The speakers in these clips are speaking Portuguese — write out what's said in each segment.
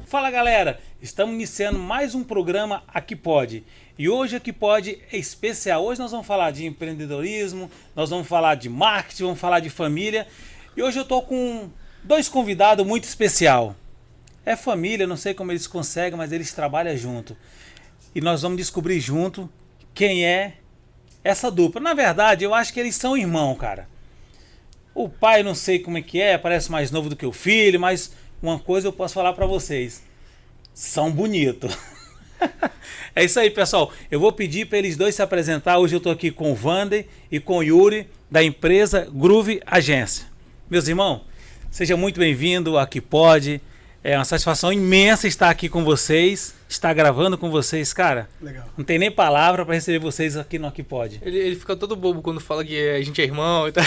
Fala galera, estamos iniciando mais um programa Aqui Pode. E hoje Aqui Pode é especial. Hoje nós vamos falar de empreendedorismo, nós vamos falar de marketing, vamos falar de família. E hoje eu estou com dois convidados muito especial. É família, não sei como eles conseguem, mas eles trabalham junto. E nós vamos descobrir junto quem é essa dupla. Na verdade, eu acho que eles são irmãos, cara. O pai não sei como é que é, parece mais novo do que o filho, mas uma coisa eu posso falar pra vocês. São bonitos. É isso aí, pessoal. Eu vou pedir para eles dois se apresentar. Hoje eu tô aqui com o Vander e com o Yuri, da empresa Groove Agência. Meus irmãos, seja muito bem-vindo ao Aqui Pode. É uma satisfação imensa estar aqui com vocês, estar gravando com vocês, cara. Legal. Não tem nem palavra para receber vocês aqui no Aqui Pode. Ele fica todo bobo quando fala que a gente é irmão e tal.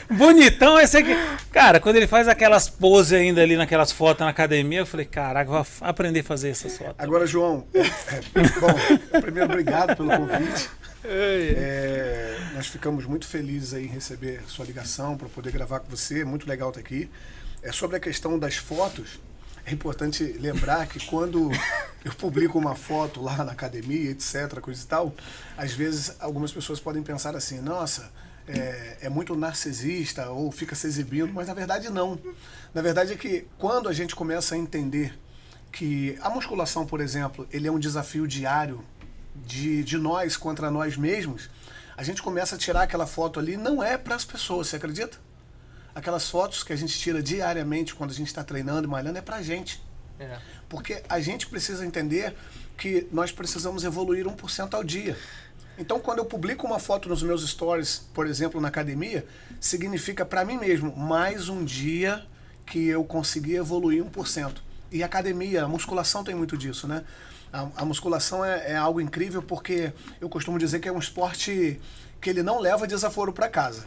Bonitão esse aqui. Cara, quando ele faz aquelas poses ainda ali naquelas fotos na academia, eu falei, caraca, vou aprender a fazer essas fotos. Agora, João, bom, primeiro, obrigado pelo convite. Nós ficamos muito felizes aí em receber sua ligação para poder gravar com você. Muito legal estar aqui. Sobre a questão das fotos, é importante lembrar que quando eu publico uma foto lá na academia, etc., coisa e tal, às vezes algumas pessoas podem pensar assim, nossa, é muito narcisista ou fica se exibindo, mas na verdade não. Na verdade é que quando a gente começa a entender que a musculação, por exemplo, ele é um desafio diário de nós contra nós mesmos, a gente começa a tirar aquela foto ali, não é para as pessoas, você acredita? Aquelas fotos que a gente tira diariamente quando a gente está treinando e malhando é pra gente. Porque a gente precisa entender que nós precisamos evoluir 1% ao dia. Então, quando eu publico uma foto nos meus stories, por exemplo, na academia, significa para mim mesmo, mais um dia que eu consegui evoluir 1%. E a academia, a musculação tem muito disso, né? A musculação é algo incrível porque eu costumo dizer que é um esporte que ele não leva desaforo para casa.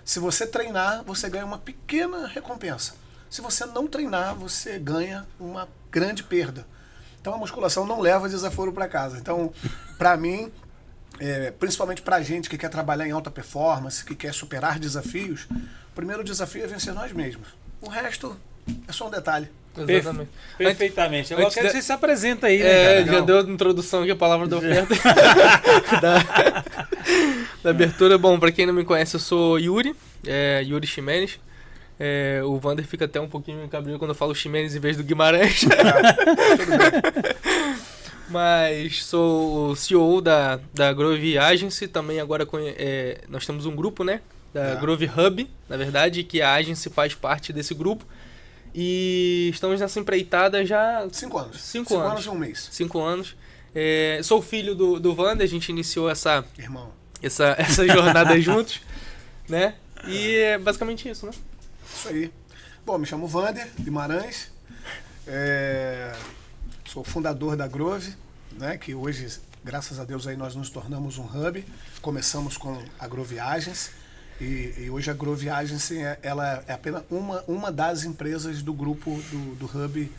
Se você treinar, você ganha uma pequena recompensa. Se você não treinar, você ganha uma grande perda. Então a musculação não leva desaforo para casa. Então, para mim, principalmente para a gente que quer trabalhar em alta performance, que quer superar desafios, o primeiro desafio é vencer nós mesmos. O resto é só um detalhe. Exatamente. Perfeitamente. Agora eu quero que você se apresenta aí, né, cara? Já deu a introdução aqui, a palavra da oferta. da abertura. Bom, pra quem não me conhece, eu sou Yuri, Yuri Ximenes. O Vander fica até um pouquinho cabreiro quando eu falo Ximenes em vez do Guimarães. Tudo bem. Mas sou o CEO da Groove Agency, também agora nós temos um grupo, né? Da Groove Hub, na verdade, que a Agency faz parte desse grupo. E estamos nessa empreitada já... 5 anos. 5 anos. 5 anos e um mês. 5 anos. Sou filho do Vander, a gente iniciou essa jornada juntos, né? E é basicamente isso, né? Isso aí. Bom, me chamo Vander Guimarães. Sou fundador da Groove, né? Que hoje, graças a Deus, aí nós nos tornamos um hub. Começamos com a Groove Agency. E hoje a Groove Agency ela é apenas uma das empresas do grupo do hub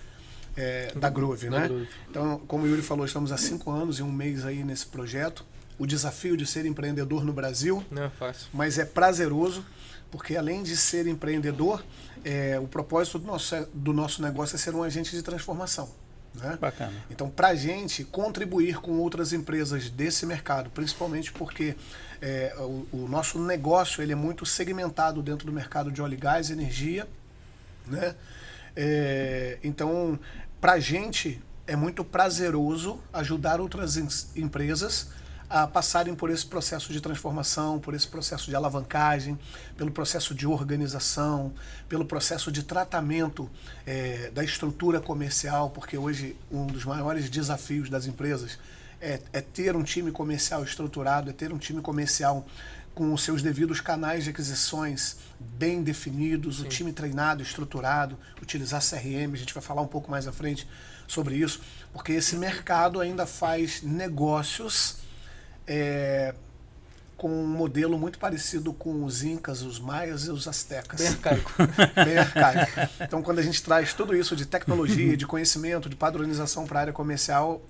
da Groove, né? Groove. Então, como o Yuri falou, estamos há 5 anos e um mês aí nesse projeto. O desafio de ser empreendedor no Brasil não é fácil, mas é prazeroso, porque além de ser empreendedor, o propósito do nosso negócio é ser um agente de transformação. Né? Bacana. Então, para a gente contribuir com outras empresas desse mercado, principalmente porque o nosso negócio ele é muito segmentado dentro do mercado de óleo e gás, energia, né? Então, para a gente é muito prazeroso ajudar outras empresas a passarem por esse processo de transformação, por esse processo de alavancagem, pelo processo de organização, pelo processo de tratamento da estrutura comercial, porque hoje um dos maiores desafios das empresas é ter um time comercial estruturado, é ter um time comercial com os seus devidos canais de aquisições bem definidos, Sim. O time treinado, estruturado, utilizar CRM, a gente vai falar um pouco mais à frente sobre isso, porque esse mercado ainda faz negócios com um modelo muito parecido com os incas, os maias e os astecas. Bem arcaico. Bem arcaico. Então, quando a gente traz tudo isso de tecnologia, de conhecimento, de padronização para a área comercial,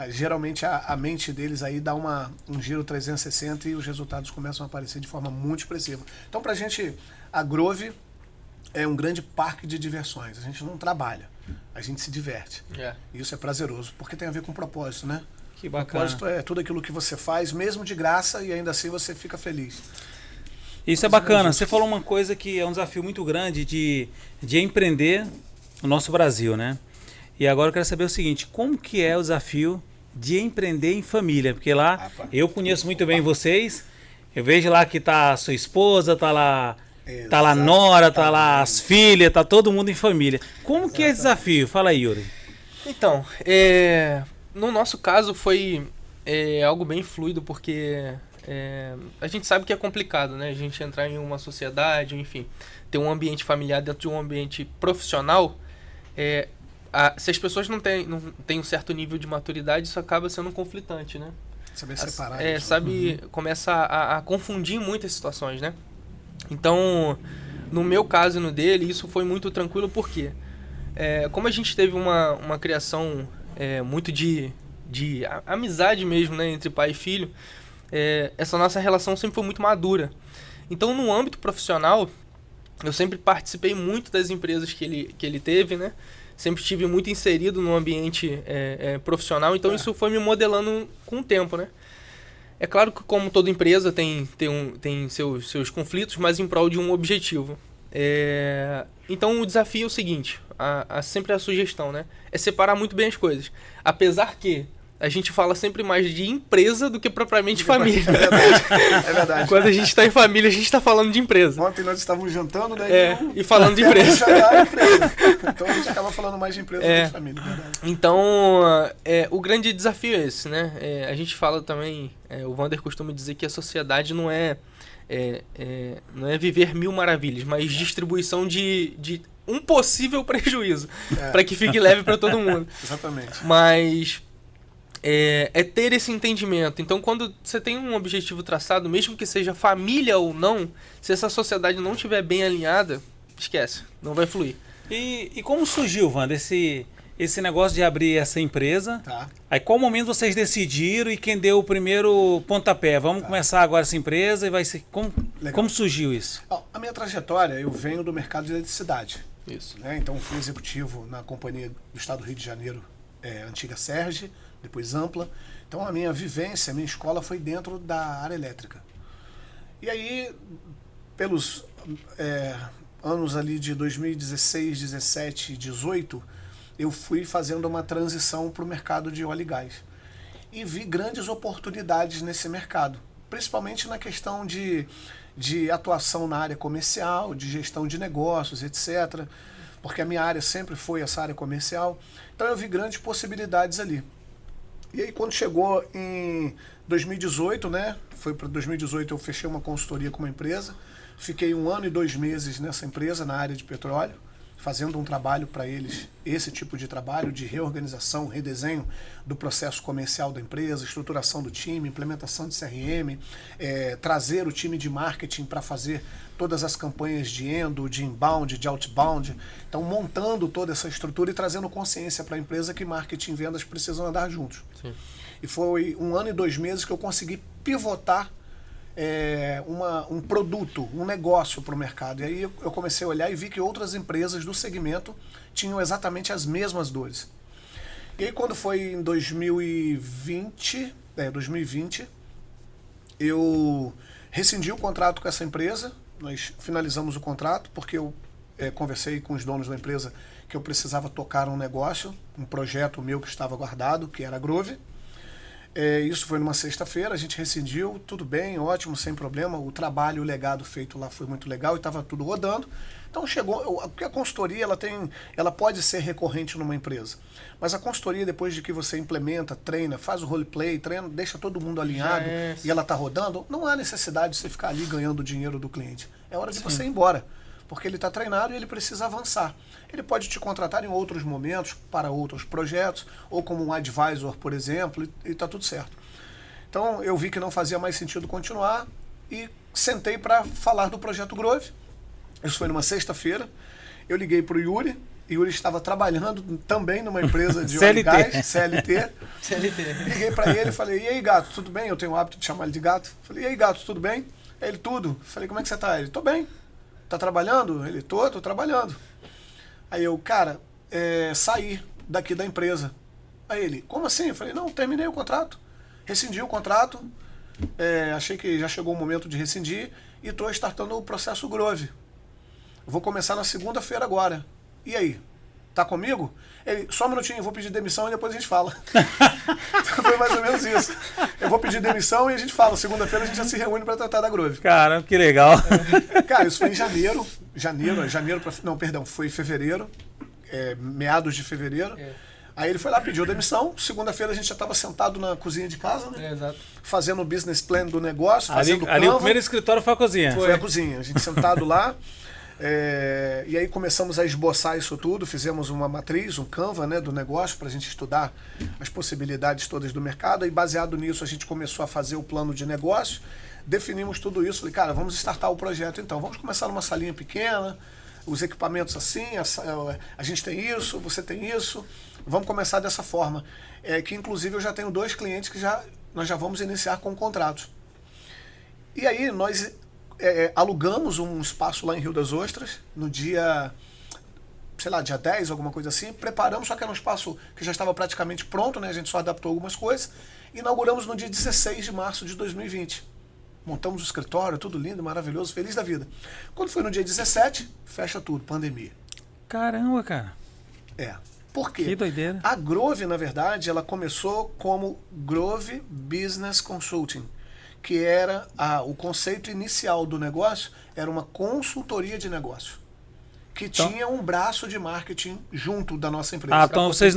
geralmente a mente deles aí dá um giro 360 e os resultados começam a aparecer de forma muito expressiva. Então, para a gente, a Groove é um grande parque de diversões. A gente não trabalha, a gente se diverte. E isso é prazeroso, porque tem a ver com propósito, né? Que bacana. Propósito é tudo aquilo que você faz, mesmo de graça, e ainda assim você fica feliz. Isso é bacana. Você falou uma coisa que é um desafio muito grande de empreender no nosso Brasil, né? E agora eu quero saber o seguinte, como que é o desafio de empreender em família? Porque lá, eu conheço muito bem vocês, eu vejo lá que tá a sua esposa, tá lá a nora, tá lá as filhas, tá todo mundo em família. Como que é esse desafio? Fala aí, Yuri. Então, no nosso caso foi algo bem fluido, porque a gente sabe que é complicado, né? A gente entrar em uma sociedade, enfim, ter um ambiente familiar dentro de um ambiente profissional. Se as pessoas não têm um certo nível de maturidade, isso acaba sendo conflitante, né? Saber separar. Começa a confundir muitas situações, né? Então, no meu caso e no dele, isso foi muito tranquilo, porque como a gente teve uma criação muito de amizade mesmo, né, entre pai e filho, essa nossa relação sempre foi muito madura. Então, no âmbito profissional, eu sempre participei muito das empresas que ele teve, né? Sempre estive muito inserido no ambiente profissional, então isso foi me modelando com o tempo, né? É claro que, como toda empresa, tem seus conflitos, mas em prol de um objetivo. Então, o desafio é o seguinte, sempre a sugestão, né? É separar muito bem as coisas. Apesar que a gente fala sempre mais de empresa do que propriamente família. É verdade. Quando a gente está em família, a gente está falando de empresa. Ontem nós estávamos jantando, né? E falando de empresa. Então a gente acaba falando mais de empresa do que de família, verdade. Então, o grande desafio é esse, né? A gente fala também, o Wander costuma dizer que a sociedade não é viver mil maravilhas, mas distribuição de um possível prejuízo, para que fique leve para todo mundo. Exatamente. Mas ter esse entendimento. Então, quando você tem um objetivo traçado, mesmo que seja família ou não, se essa sociedade não estiver bem alinhada, esquece, não vai fluir. E como surgiu, Wander, esse negócio de abrir essa empresa? Tá. Aí qual momento vocês decidiram e quem deu o primeiro pontapé? Vamos começar agora essa empresa e vai ser... Como surgiu isso? A minha trajetória, eu venho do mercado de eletricidade. Isso. Né? Então, fui executivo na companhia do Estado do Rio de Janeiro, antiga Serge, depois Ampla. Então, a minha vivência, a minha escola foi dentro da área elétrica. E aí, pelos anos ali de 2016, 17, 18, eu fui fazendo uma transição para o mercado de óleo e gás. E vi grandes oportunidades nesse mercado, principalmente na questão de atuação na área comercial, de gestão de negócios, etc. Porque a minha área sempre foi essa área comercial. Então eu vi grandes possibilidades ali. E aí quando chegou em 2018, né? Foi para 2018 eu fechei uma consultoria com uma empresa. Fiquei 1 ano e 2 meses nessa empresa, na área de petróleo, fazendo um trabalho para eles, esse tipo de trabalho de reorganização, redesenho do processo comercial da empresa, estruturação do time, implementação de CRM, trazer o time de marketing para fazer todas as campanhas de endo, de inbound, de outbound. Então, montando toda essa estrutura e trazendo consciência para a empresa que marketing e vendas precisam andar juntos. Sim. E foi 1 ano e 2 meses que eu consegui pivotar um produto, um negócio para o mercado. E aí eu comecei a olhar e vi que outras empresas do segmento tinham exatamente as mesmas dores. E aí quando foi em 2020, eu rescindi o contrato com essa empresa, nós finalizamos o contrato, porque eu conversei com os donos da empresa que eu precisava tocar um negócio, um projeto meu que estava guardado, que era a Grove. Isso foi numa sexta-feira, a gente rescindiu, tudo bem, ótimo, sem problema, o trabalho, o legado feito lá foi muito legal e estava tudo rodando. Então porque a consultoria ela pode ser recorrente numa empresa, mas a consultoria, depois de que você implementa, treina, faz o roleplay, treina, deixa todo mundo alinhado e ela está rodando, não há necessidade de você ficar ali ganhando o dinheiro do cliente. É hora de você ir embora, porque ele está treinado e ele precisa avançar. Ele pode te contratar em outros momentos, para outros projetos, ou como um advisor, por exemplo, e está tudo certo. Então, eu vi que não fazia mais sentido continuar e sentei para falar do Projeto Grove. Isso foi numa sexta-feira. Eu liguei para o Yuri. Yuri estava trabalhando também numa empresa de óleo e gás, CLT. Liguei para ele e falei, e aí, gato, tudo bem? Eu tenho o hábito de chamar ele de gato. Falei, e aí, gato, tudo bem? Ele, tudo. Falei, como é que você está? Ele, tô bem. Tá trabalhando? Ele, tô trabalhando. Aí eu, cara, saí daqui da empresa. Aí ele, como assim? Eu falei, não, terminei o contrato. Rescindi o contrato. Achei que já chegou o momento de rescindir e estou startando o processo Grove. Vou começar na segunda-feira agora. E aí? Tá comigo? Ele, só um minutinho, vou pedir demissão e depois a gente fala. Então foi mais ou menos isso. Eu vou pedir demissão e a gente fala. Segunda-feira a gente já se reúne para tratar da Grove. Caramba, que legal. Cara, isso foi em janeiro. Foi em fevereiro. Meados de fevereiro. Aí ele foi lá, pediu demissão. Segunda-feira a gente já estava sentado na cozinha de casa, né? Exato. Fazendo o business plan do negócio, fazendo ali o primeiro escritório foi a cozinha. Foi a cozinha. A gente sentado lá. E aí começamos a esboçar isso tudo, fizemos uma matriz, um Canva, né, do negócio para a gente estudar as possibilidades todas do mercado, e baseado nisso a gente começou a fazer o plano de negócio, definimos tudo isso, falei, cara, vamos startar o projeto então, vamos começar numa salinha pequena, os equipamentos assim, a gente tem isso, você tem isso, vamos começar dessa forma, que inclusive eu já tenho 2 clientes que nós já vamos iniciar com o contrato. E aí nós alugamos um espaço lá em Rio das Ostras, no dia, sei lá, dia 10, alguma coisa assim, preparamos, só que era um espaço que já estava praticamente pronto, né? A gente só adaptou algumas coisas, e inauguramos no dia 16 de março de 2020. Montamos o escritório, tudo lindo, maravilhoso, feliz da vida. Quando foi no dia 17, fecha tudo, pandemia. Caramba, cara. Por quê? Que doideira. A Grove, na verdade, ela começou como Grove Business Consulting, que era o conceito inicial do negócio, era uma consultoria de negócio, que tinha um braço de marketing junto da nossa empresa.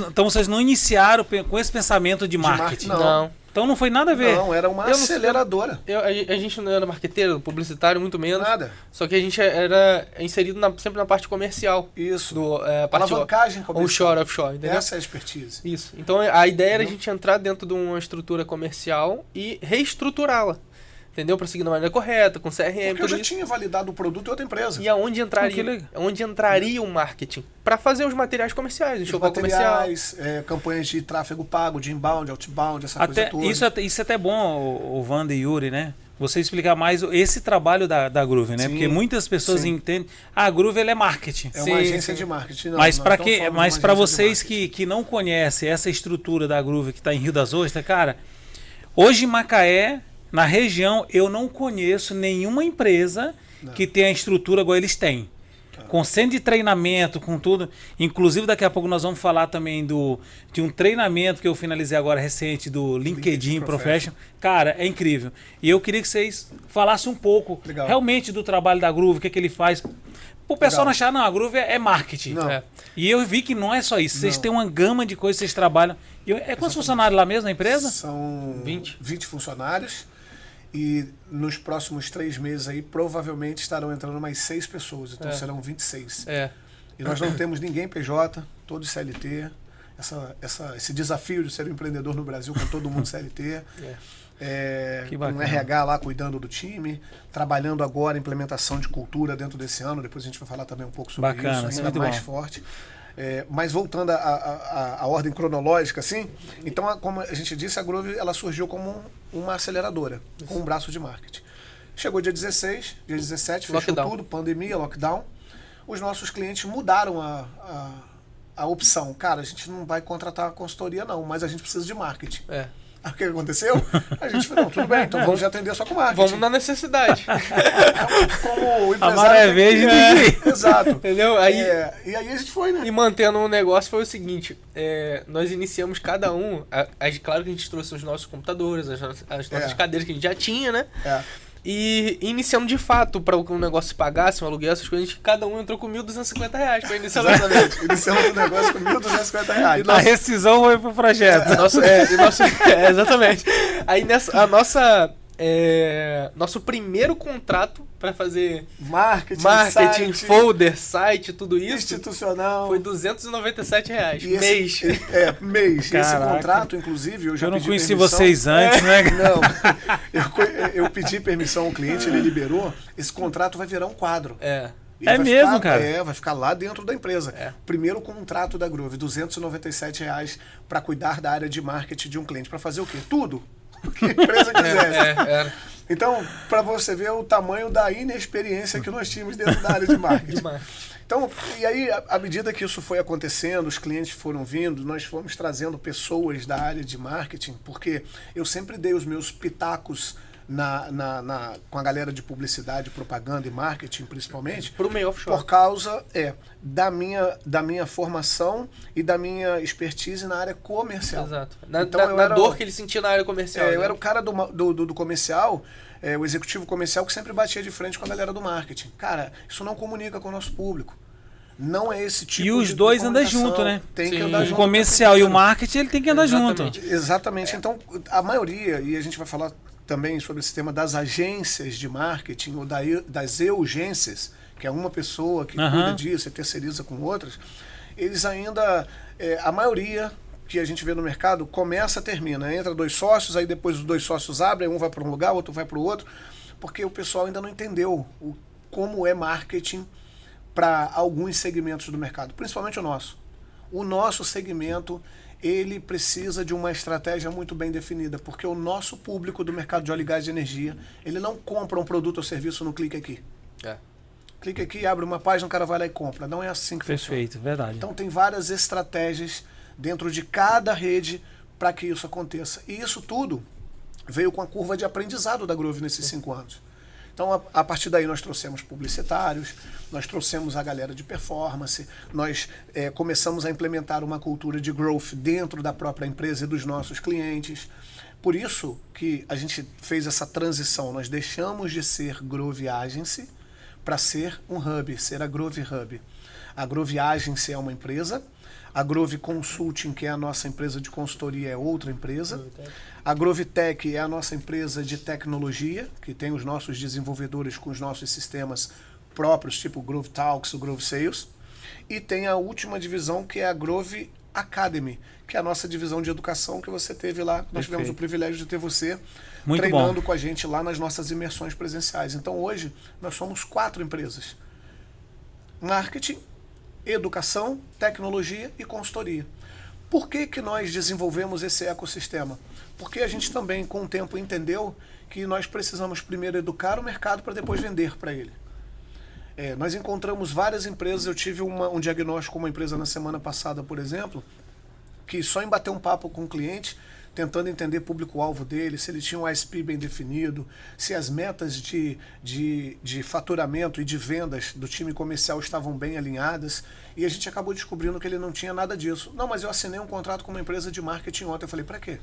Então vocês não iniciaram com esse pensamento de marketing? Não. Então não foi nada a ver. Não, era uma aceleradora. A gente não era marqueteiro, publicitário, muito menos. Nada. Só que a gente era inserido sempre na parte comercial. Isso. Alavancagem comercial. Onshore, offshore, entendeu? Essa é a expertise. Isso. Então a ideia era a gente entrar dentro de uma estrutura comercial e reestruturá-la. Entendeu? Para seguir da maneira correta, com CRM. Porque eu já tinha validado o produto em outra empresa. E aonde entraria o marketing? Para fazer os materiais comerciais, enxoval comercial. Campanhas de tráfego pago, de inbound, outbound, essa coisa toda. Isso é até bom, o Wanda e Yuri, né? Você explicar mais esse trabalho da Grove, né? Sim, porque muitas pessoas entendem. A Grove ela é marketing. É uma agência de marketing. Não, mas para vocês que não conhecem essa estrutura da Grove que está em Rio das Ostras, cara, hoje em Macaé, na região, eu não conheço nenhuma empresa que tenha a estrutura igual eles têm. Com centro de treinamento, com tudo. Inclusive, daqui a pouco nós vamos falar também de um treinamento que eu finalizei agora recente do LinkedIn Professional. Cara, é incrível. E eu queria que vocês falassem um pouco realmente do trabalho da Grove, o que ele faz. O pessoal não achar, não, a Grove é marketing. E eu vi que não é só isso. Vocês têm uma gama de coisas que vocês trabalham. Quantos funcionários lá mesmo na empresa? São 20 funcionários. E nos próximos 3 meses aí, provavelmente estarão entrando mais 6 pessoas. Então serão 26. E nós não temos ninguém PJ, todos CLT. Esse desafio de ser um empreendedor no Brasil com todo mundo CLT. Um RH lá cuidando do time. Trabalhando agora a implementação de cultura dentro desse ano. Depois a gente vai falar também um pouco sobre isso, ainda mais forte. Mas voltando à ordem cronológica, assim, então, como a gente disse, a Grove ela surgiu como uma aceleradora, com um braço de marketing. Chegou dia 16, dia 17, fechou tudo, pandemia, lockdown. Os nossos clientes mudaram a opção. Cara, a gente não vai contratar a consultoria não, mas a gente precisa de marketing. O que aconteceu? A gente falou, tudo bem, então vamos atender só com marketing. Vamos na necessidade. Como o a maré verde. Exato. Entendeu? E aí a gente foi, né? E mantendo um negócio foi o seguinte, nós iniciamos cada um, claro que a gente trouxe os nossos computadores, as nossas cadeiras que a gente já tinha, né? E iniciamos de fato, para o negócio se pagasse, um aluguel, essas coisas, cada um entrou com R$1.250 para iniciar o lançamento. Iniciamos o negócio com R$1.250. A rescisão foi pro projeto. Exatamente. Aí nosso primeiro contrato para fazer marketing, site, folder, site, tudo isso institucional foi R$297 mês. Mês. Esse contrato, inclusive, eu não conheci vocês antes, né? Não, eu pedi permissão ao cliente, ele liberou. Esse contrato vai virar um quadro. Mesmo, cara? Vai ficar lá dentro da empresa. Primeiro contrato da Grove, R$297 para cuidar da área de marketing de um cliente. Para fazer o quê? Tudo. O que a empresa quisesse. Então, para você ver o tamanho da inexperiência que nós tínhamos dentro da área de marketing. Então, e aí, à medida que isso foi acontecendo, os clientes foram vindo, nós fomos trazendo pessoas da área de marketing, porque eu sempre dei os meus pitacos com a galera de publicidade, propaganda e marketing, principalmente, pro meio offshore. por causa da minha formação e da minha expertise na área comercial. Exato. Então, na dor que ele sentia na área comercial. Eu era o cara do comercial, o executivo comercial que sempre batia de frente com a galera do marketing. Cara, isso não comunica com o nosso público. Não é esse tipo de E os dois andam junto, né? Tem que andar junto. O comercial e o marketing, ele tem que andar junto. Exatamente. Então, a maioria, e a gente vai falar também sobre esse tema das agências de marketing ou das urgências, que é uma pessoa que cuida disso e terceiriza com outras, eles ainda, a maioria que a gente vê no mercado, começa, termina. Entra 2 sócios, aí depois os 2 sócios abrem, um vai para um lugar, o outro vai para o outro, porque o pessoal ainda não entendeu como é marketing para alguns segmentos do mercado, principalmente o nosso. O nosso segmento, ele precisa de uma estratégia muito bem definida, porque o nosso público do mercado de óleo e gás e energia, ele não compra um produto ou serviço no clique aqui. Clique aqui, abre uma página, o cara vai lá e compra. Não é assim que funciona. Perfeito, verdade. Então tem várias estratégias dentro de cada rede para que isso aconteça. E isso tudo veio com a curva de aprendizado da Grove nesses 5 anos. Então, a partir daí, nós trouxemos publicitários, nós trouxemos a galera de performance, nós começamos a implementar uma cultura de growth dentro da própria empresa e dos nossos clientes. Por isso que a gente fez essa transição. Nós deixamos de ser Grove Agency para ser um hub, ser a Grove Hub. A Grove Agency é uma empresa, a Grove Consulting, que é a nossa empresa de consultoria, é outra empresa. A Grove Tech é a nossa empresa de tecnologia, que tem os nossos desenvolvedores com os nossos sistemas próprios, tipo o Grove Talks, o Grove Sales. E tem a última divisão, que é a Grove Academy, que é a nossa divisão de educação que você teve lá. Nós tivemos o privilégio de ter você muito treinando bom com a gente lá nas nossas imersões presenciais. Então hoje nós somos 4 empresas. Marketing, educação, tecnologia e consultoria. Por que nós desenvolvemos esse ecossistema? Porque a gente também, com o tempo, entendeu que nós precisamos primeiro educar o mercado para depois vender para ele. Nós encontramos várias empresas, eu tive um diagnóstico com uma empresa na semana passada, por exemplo, que só em bater um papo com o cliente, tentando entender o público-alvo dele, se ele tinha um ISP bem definido, se as metas de faturamento e de vendas do time comercial estavam bem alinhadas, e a gente acabou descobrindo que ele não tinha nada disso. Não, mas eu assinei um contrato com uma empresa de marketing ontem. Eu falei, para quê?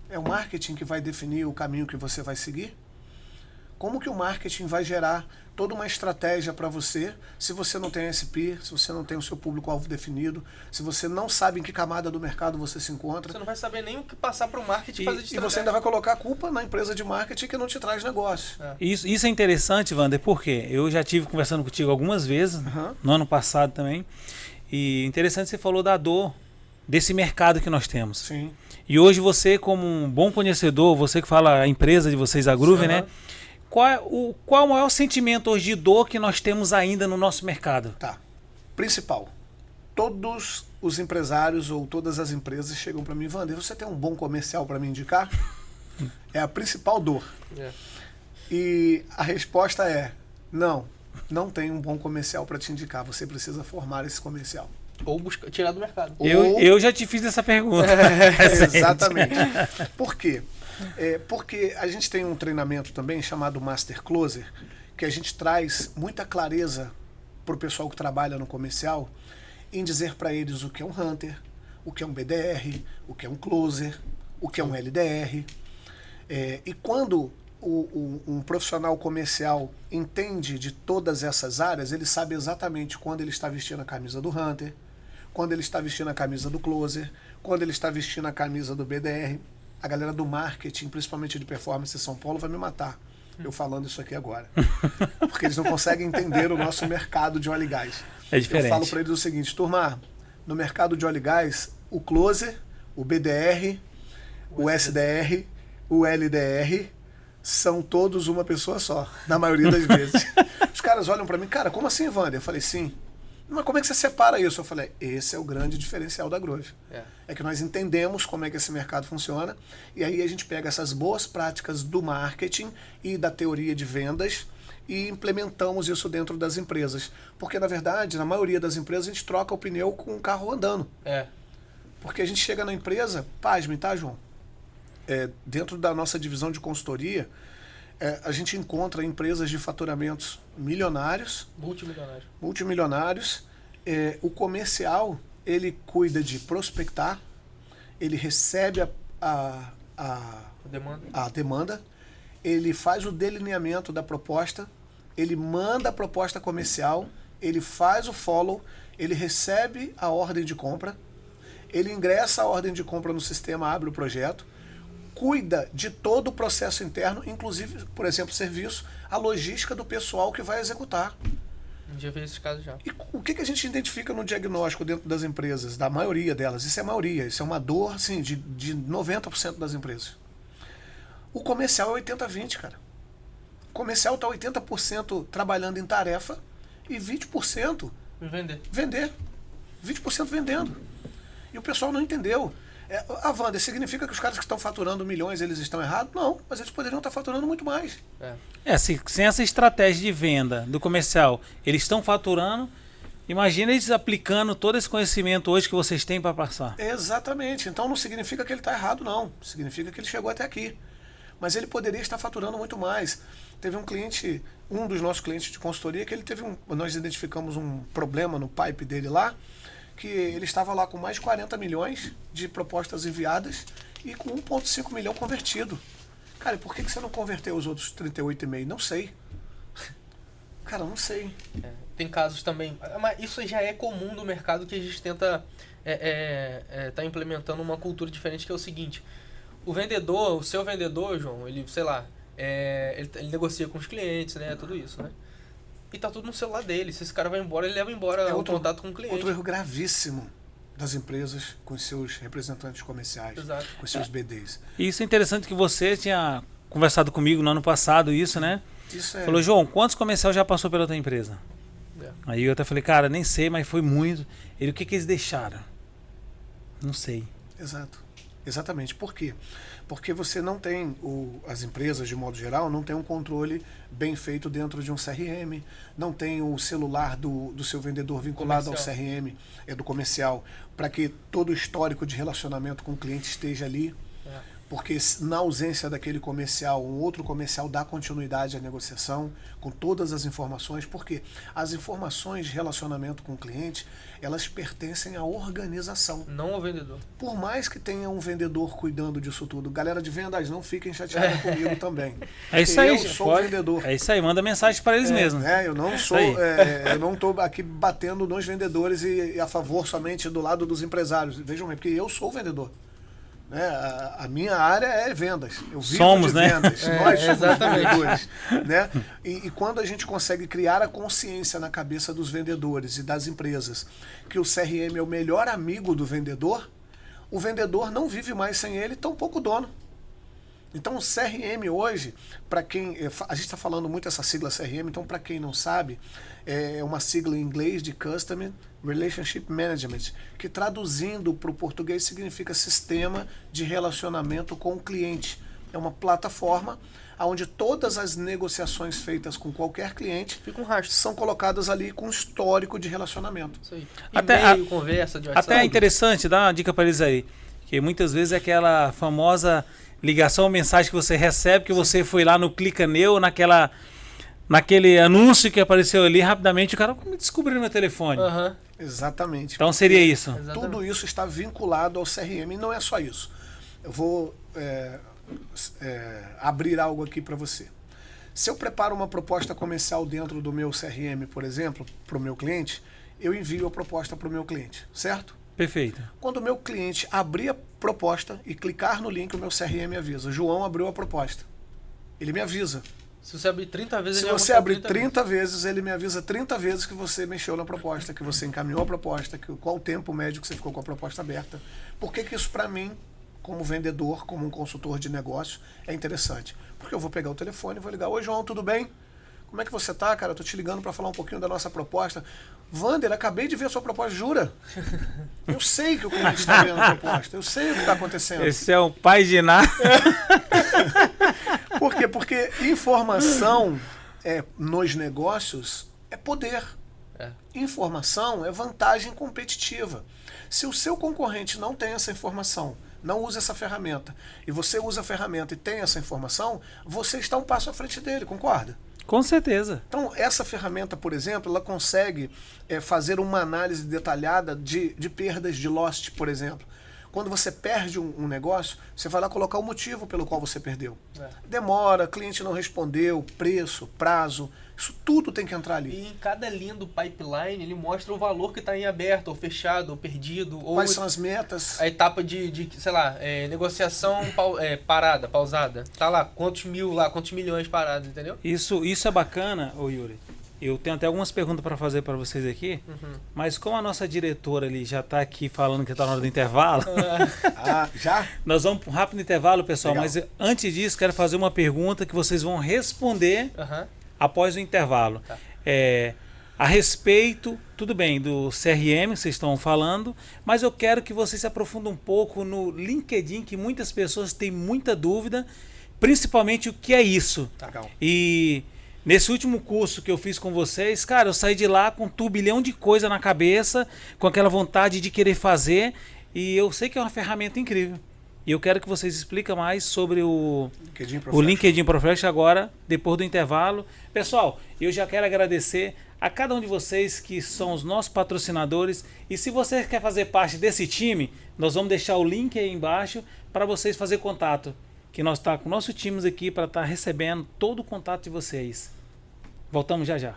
É o marketing que vai definir o caminho que você vai seguir? Como que o marketing vai gerar toda uma estratégia para você se você não tem SP, se você não tem o seu público-alvo definido, se você não sabe em que camada do mercado você se encontra? Você não vai saber nem o que passar para o marketing fazer de estratégia. E você ainda vai colocar a culpa na empresa de marketing que não te traz negócio. Isso é interessante, Wander, porque eu já tive conversando contigo algumas vezes, no ano passado também, e interessante você falou da dor desse mercado que nós temos. Sim. E hoje você, como um bom conhecedor, você que fala a empresa de vocês, a Grove, né? Qual o maior sentimento hoje de dor que nós temos ainda no nosso mercado? Tá. Principal. Todos os empresários ou todas as empresas chegam para mim, Wander, você tem um bom comercial para me indicar? É a principal dor. E a resposta é, não tem um bom comercial para te indicar. Você precisa formar esse comercial. Ou tirar do mercado. Eu já te fiz essa pergunta. Exatamente. Por quê? Porque a gente tem um treinamento também chamado Master Closer, que a gente traz muita clareza para o pessoal que trabalha no comercial em dizer para eles o que é um Hunter, o que é um BDR, o que é um Closer, o que é um LDR. E quando um profissional comercial entende de todas essas áreas, ele sabe exatamente quando ele está vestindo a camisa do Hunter, quando ele está vestindo a camisa do Closer, quando ele está vestindo a camisa do BDR. A galera do marketing, principalmente de performance em São Paulo, vai me matar eu falando isso aqui agora. Porque eles não conseguem entender o nosso mercado de óleo e gás. É diferente. Eu falo para eles o seguinte, turma, no mercado de óleo e gás, o Closer, o BDR, o SDR, o LDR, são todos uma pessoa só, na maioria das vezes. Os caras olham para mim, cara, como assim, Wander? Eu falei, sim. Mas como é que você separa isso? Eu falei, esse é o grande diferencial da Grove. É que nós entendemos como é que esse mercado funciona, e aí a gente pega essas boas práticas do marketing e da teoria de vendas e implementamos isso dentro das empresas. Porque, na verdade, na maioria das empresas, a gente troca o pneu com o carro andando. Porque a gente chega na empresa, pasme, tá, João? Dentro da nossa divisão de consultoria, a gente encontra empresas de faturamentos milionários, multimilionários. O comercial, ele cuida de prospectar, ele recebe a demanda, ele faz o delineamento da proposta, ele manda a proposta comercial, ele faz o follow, ele recebe a ordem de compra, ele ingressa a ordem de compra no sistema, abre o projeto, cuida de todo o processo interno, inclusive, por exemplo, serviço, a logística do pessoal que vai executar. Já vi esses casos já. E o que a gente identifica no diagnóstico dentro das empresas, da maioria delas? Isso é maioria, isso é uma dor assim, de 90% das empresas. O comercial é 80-20, cara. O comercial está 80% trabalhando em tarefa e 20% vender. 20% vendendo. E o pessoal não entendeu. Wander, significa que os caras que estão faturando milhões, eles estão errados? Não, mas eles poderiam estar faturando muito mais. Sem essa estratégia de venda do comercial, eles estão faturando. Imagina eles aplicando todo esse conhecimento hoje que vocês têm para passar. Exatamente. Então não significa que ele está errado, não. Significa que ele chegou até aqui. Mas ele poderia estar faturando muito mais. Teve um cliente, um dos nossos clientes de consultoria, que ele teve nós identificamos um problema no pipe dele lá, que ele estava lá com mais de 40 milhões de propostas enviadas e com 1,5 milhão convertido. Cara, e por que você não converteu os outros 38,5? Não sei. Cara, não sei. Tem casos também, mas isso já é comum no mercado, que a gente tenta tá implementando uma cultura diferente, que é o seguinte: o seu vendedor, João, ele, sei lá, ele negocia com os clientes, né, tudo isso, né? E tá tudo no celular dele. Se esse cara vai embora, ele leva embora o contato com o cliente. Outro erro gravíssimo das empresas com os seus representantes comerciais, com os seus BDs. Isso é interessante, que você tinha conversado comigo no ano passado, isso, né? Falou, João, quantos comerciais já passou pela tua empresa? Aí eu até falei, cara, nem sei, mas foi muito. Ele, o que eles deixaram? Não sei. Exatamente. Por quê? Porque você não tem, as empresas de modo geral, não tem um controle bem feito dentro de um CRM, não tem o celular do seu vendedor vinculado ao CRM, do comercial, para que todo o histórico de relacionamento com o cliente esteja ali. Porque na ausência daquele comercial, um outro comercial dá continuidade à negociação com todas as informações, porque as informações de relacionamento com o cliente, elas pertencem à organização. Não ao vendedor. Por mais que tenha um vendedor cuidando disso tudo, galera de vendas, não fiquem chateados comigo também. É isso aí, eu sou vendedor. É isso aí, manda mensagem para eles mesmos. Eu não sou, eu não estou aqui batendo nos vendedores e a favor somente do lado dos empresários. Vejam bem, porque eu sou o vendedor. A minha área é vendas. Eu vivo de vendas. Nós somos vendedores. Né? E quando a gente consegue criar a consciência na cabeça dos vendedores e das empresas que o CRM é o melhor amigo do vendedor, o vendedor não vive mais sem ele, tampouco o dono. Então o CRM hoje, para quem... A gente está falando muito essa sigla CRM, então para quem não sabe, é uma sigla em inglês de Customer Relationship Management, que traduzindo para o português significa Sistema de Relacionamento com o Cliente. É uma plataforma onde todas as negociações feitas com qualquer cliente são colocadas ali com histórico de relacionamento. Isso aí. E-mail, conversa de WhatsApp. Até é interessante, dá uma dica para eles aí, que muitas vezes é aquela famosa ligação ou mensagem que você recebe, que você foi lá no Clica Neu, naquele anúncio que apareceu ali, rapidamente o cara descobriu no meu telefone. Exatamente. Então seria isso. Tudo isso está vinculado ao CRM, e não é só isso. Eu vou abrir algo aqui para você. Se eu preparo uma proposta comercial dentro do meu CRM, por exemplo, para o meu cliente, eu envio a proposta para o meu cliente, certo? Perfeito. Quando o meu cliente abrir a proposta e clicar no link, o meu CRM avisa. João abriu a proposta. Ele me avisa. Se você abrir 30 vezes, Se você abrir 30 vezes, ele me avisa 30 vezes que você mexeu na proposta, que você encaminhou a proposta, qual o tempo médio que você ficou com a proposta aberta. Por que isso, para mim, como vendedor, como um consultor de negócio, é interessante? Porque eu vou pegar o telefone e vou ligar. Oi, João, tudo bem? como é que você tá, cara? Eu tô te ligando para falar um pouquinho da nossa proposta. Vander, acabei de ver a sua proposta, jura? Eu sei que o cliente está vendo a proposta, eu sei o que está acontecendo. Esse é o pai de nada. Por quê? Porque informação nos negócios é poder. Informação é vantagem competitiva. Se o seu concorrente não tem essa informação, não usa essa ferramenta, e você usa a ferramenta e tem essa informação, você está um passo à frente dele, concorda? Com certeza. Então, essa ferramenta, por exemplo, ela consegue fazer uma análise detalhada de perdas de lost, por exemplo. Quando você perde um negócio, você vai lá colocar o motivo pelo qual você perdeu. Demora, cliente não respondeu, preço, prazo, isso tudo tem que entrar ali. E em cada linha do pipeline, ele mostra o valor que está em aberto, ou fechado, ou perdido. Quais são as metas? A etapa de sei lá, negociação parada, pausada. Tá lá, quantos milhões parados, entendeu? Isso é bacana, ô Yuri. Eu tenho até algumas perguntas para fazer para vocês aqui, mas como a nossa diretora ali já está aqui falando que está na hora do intervalo, já? Nós vamos para um rápido intervalo, pessoal, Legal. mas antes disso quero fazer uma pergunta que vocês vão responder após o intervalo. Tá. A respeito, tudo bem, do CRM que vocês estão falando, mas eu quero que vocês se aprofundem um pouco no LinkedIn, que muitas pessoas têm muita dúvida, principalmente o que é isso. Legal. E nesse último curso que eu fiz com vocês, cara, eu saí de lá com um turbilhão de coisa na cabeça, com aquela vontade de querer fazer, e eu sei que é uma ferramenta incrível. E eu quero que vocês expliquem mais sobre o LinkedIn Professional agora, depois do intervalo. Pessoal, eu já quero agradecer a cada um de vocês que são os nossos patrocinadores. E se você quer fazer parte desse time, nós vamos deixar o link aí embaixo para vocês fazer contato. Que nós estamos com o nosso time aqui para estar recebendo todo o contato de vocês. Voltamos já já.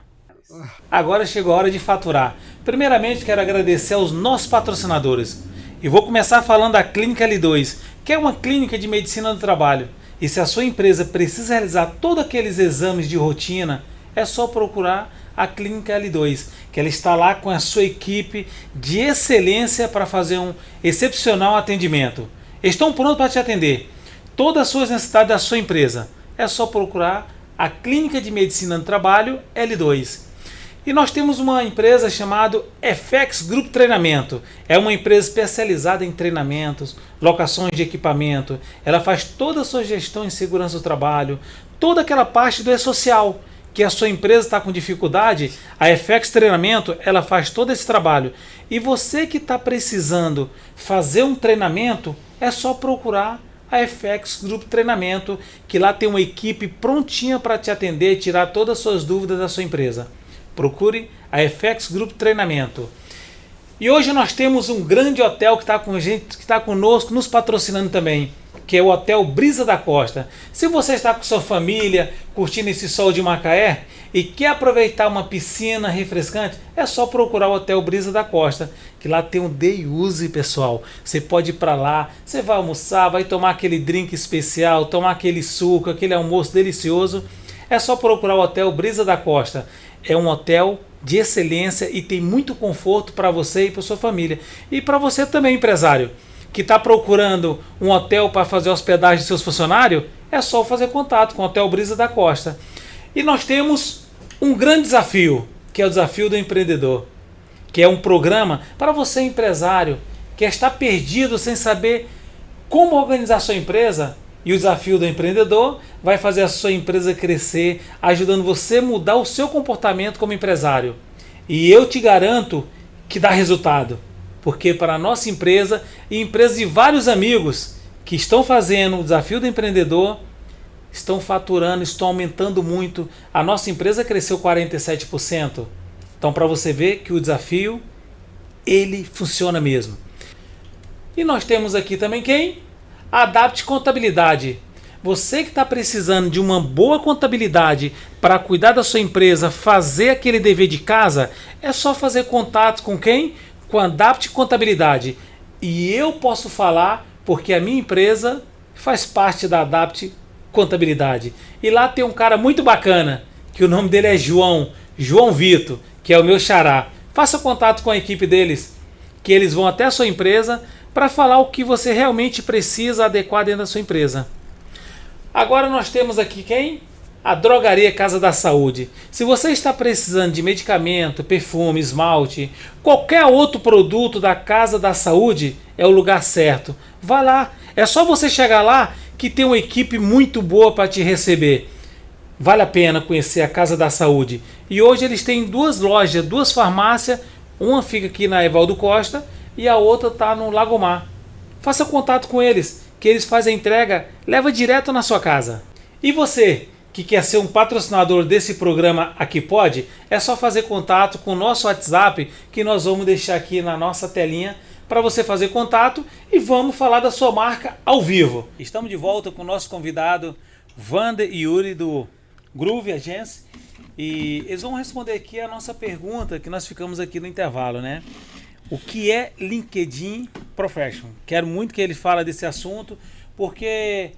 Agora chegou a hora de faturar. Primeiramente, quero agradecer aos nossos patrocinadores. E vou começar falando da Clínica L2, que é uma clínica de medicina do trabalho. E se a sua empresa precisa realizar todos aqueles exames de rotina, é só procurar a Clínica L2, que ela está lá com a sua equipe de excelência para fazer um excepcional atendimento. Estão prontos para te atender todas as suas necessidades da sua empresa. É só procurar a Clínica de Medicina do Trabalho L2. E nós temos uma empresa chamada FX Group Treinamento. É uma empresa especializada em treinamentos, locações de equipamento. Ela faz toda a sua gestão em segurança do trabalho, toda aquela parte do e-social, que a sua empresa está com dificuldade, a FX Treinamento, ela faz todo esse trabalho. E você que está precisando fazer um treinamento, é só procurar a FX Group Treinamento, que lá tem uma equipe prontinha para te atender e tirar todas as suas dúvidas da sua empresa. Procure a FX Group Treinamento. E hoje nós temos um grande hotel que está com gente, que está conosco, nos patrocinando também, que é o Hotel Brisa da Costa. Se você está com sua família, curtindo esse sol de Macaé e quer aproveitar uma piscina refrescante, é só procurar o Hotel Brisa da Costa, que lá tem um day use, pessoal. Você pode ir para lá, você vai almoçar, vai tomar aquele drink especial, tomar aquele suco, aquele almoço delicioso. É só procurar o Hotel Brisa da Costa. É um hotel de excelência e tem muito conforto para você e para sua família. E para você também, empresário, que está procurando um hotel para fazer hospedagem de seus funcionários, é só fazer contato com o Hotel Brisa da Costa. E nós temos um grande desafio, que é o Desafio do Empreendedor, que é um programa para você, empresário, que está perdido sem saber como organizar sua empresa. E o Desafio do Empreendedor vai fazer a sua empresa crescer, ajudando você a mudar o seu comportamento como empresário. E eu te garanto que dá resultado, porque para a nossa empresa e empresas de vários amigos que estão fazendo o Desafio do Empreendedor, estão faturando, estão aumentando muito. A nossa empresa cresceu 47%. Então, para você ver que o desafio, ele funciona mesmo. E nós temos aqui também quem? Adapt Contabilidade. Você que está precisando de uma boa contabilidade para cuidar da sua empresa, fazer aquele dever de casa, é só fazer contato com quem? Com a Adapt Contabilidade. E eu posso falar porque a minha empresa faz parte da Adapt Contabilidade. E lá tem um cara muito bacana, que o nome dele é João Vitor, que é o meu xará. Faça contato com a equipe deles, que eles vão até a sua empresa para falar o que você realmente precisa adequar dentro da sua empresa. Agora nós temos aqui quem? a Drogaria Casa da Saúde. Se você está precisando de medicamento, perfume, esmalte, qualquer outro produto da Casa da Saúde, é o lugar certo. Vá lá. É só você chegar lá que tem uma equipe muito boa para te receber. Vale a pena conhecer a Casa da Saúde. E hoje eles têm 2 lojas, 2 farmácias. Uma fica aqui na Evaldo Costa e a outra está no Lagomar. Faça contato com eles, que eles fazem a entrega, leva direto na sua casa. E você, que quer ser um patrocinador desse programa Aqui Pode, é só fazer contato com o nosso WhatsApp, que nós vamos deixar aqui na nossa telinha para você fazer contato e vamos falar da sua marca ao vivo. Estamos de volta com o nosso convidado Wander e Yuri do Groove Agência e eles vão responder aqui a nossa pergunta que nós ficamos aqui no intervalo, né? O que é LinkedIn Professional? Quero muito que ele fale desse assunto, porque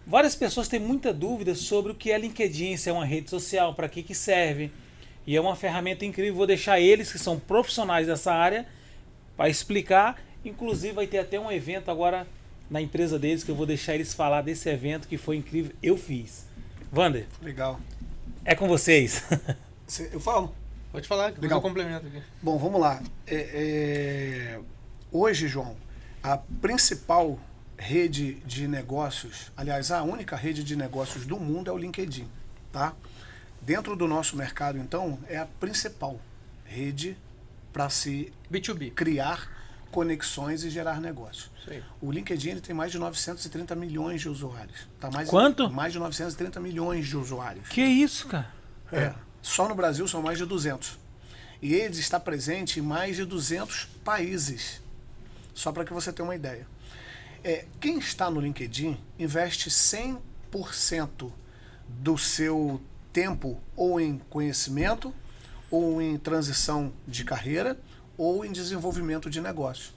várias pessoas têm muita dúvida sobre o que é LinkedIn, se é uma rede social, para que serve. E é uma ferramenta incrível, vou deixar eles que são profissionais dessa área para explicar. Inclusive vai ter até um evento agora na empresa deles que eu vou deixar eles falar desse evento que foi incrível, eu fiz. Wander, Legal. é com vocês. Eu falo? Pode falar, que eu complemento aqui. Bom, vamos lá. Hoje, João, a principal rede de negócios, aliás, a única rede de negócios do mundo é o LinkedIn, tá? Dentro do nosso mercado, então, é a principal rede para se B2B. criar conexões e gerar negócios. Sim. O LinkedIn ele tem mais de 930 milhões de usuários. Tá Quanto? Mais de 930 milhões de usuários. Que isso, cara? Só no Brasil são mais de 200. E ele está presente em mais de 200 países. Só para que você tenha uma ideia. Quem está no LinkedIn investe 100% do seu tempo ou em conhecimento, ou em transição de carreira, ou em desenvolvimento de negócio.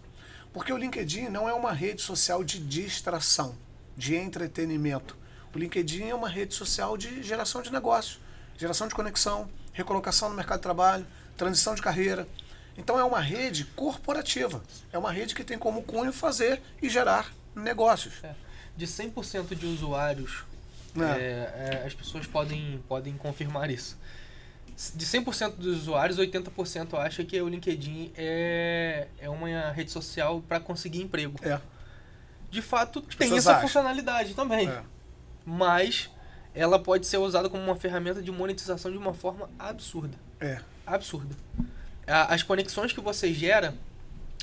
Porque o LinkedIn não é uma rede social de distração, de entretenimento. O LinkedIn é uma rede social de geração de negócio, geração de conexão, recolocação no mercado de trabalho, transição de carreira. Então é uma rede corporativa. É uma rede que tem como cunho fazer e gerar negócios. De 100% de usuários, as pessoas podem confirmar isso. De 100% dos usuários, 80% acha que o LinkedIn é uma rede social para conseguir emprego. De fato, tem essa funcionalidade também. Mas ela pode ser usada como uma ferramenta de monetização de uma forma absurda. Absurda. As conexões que você gera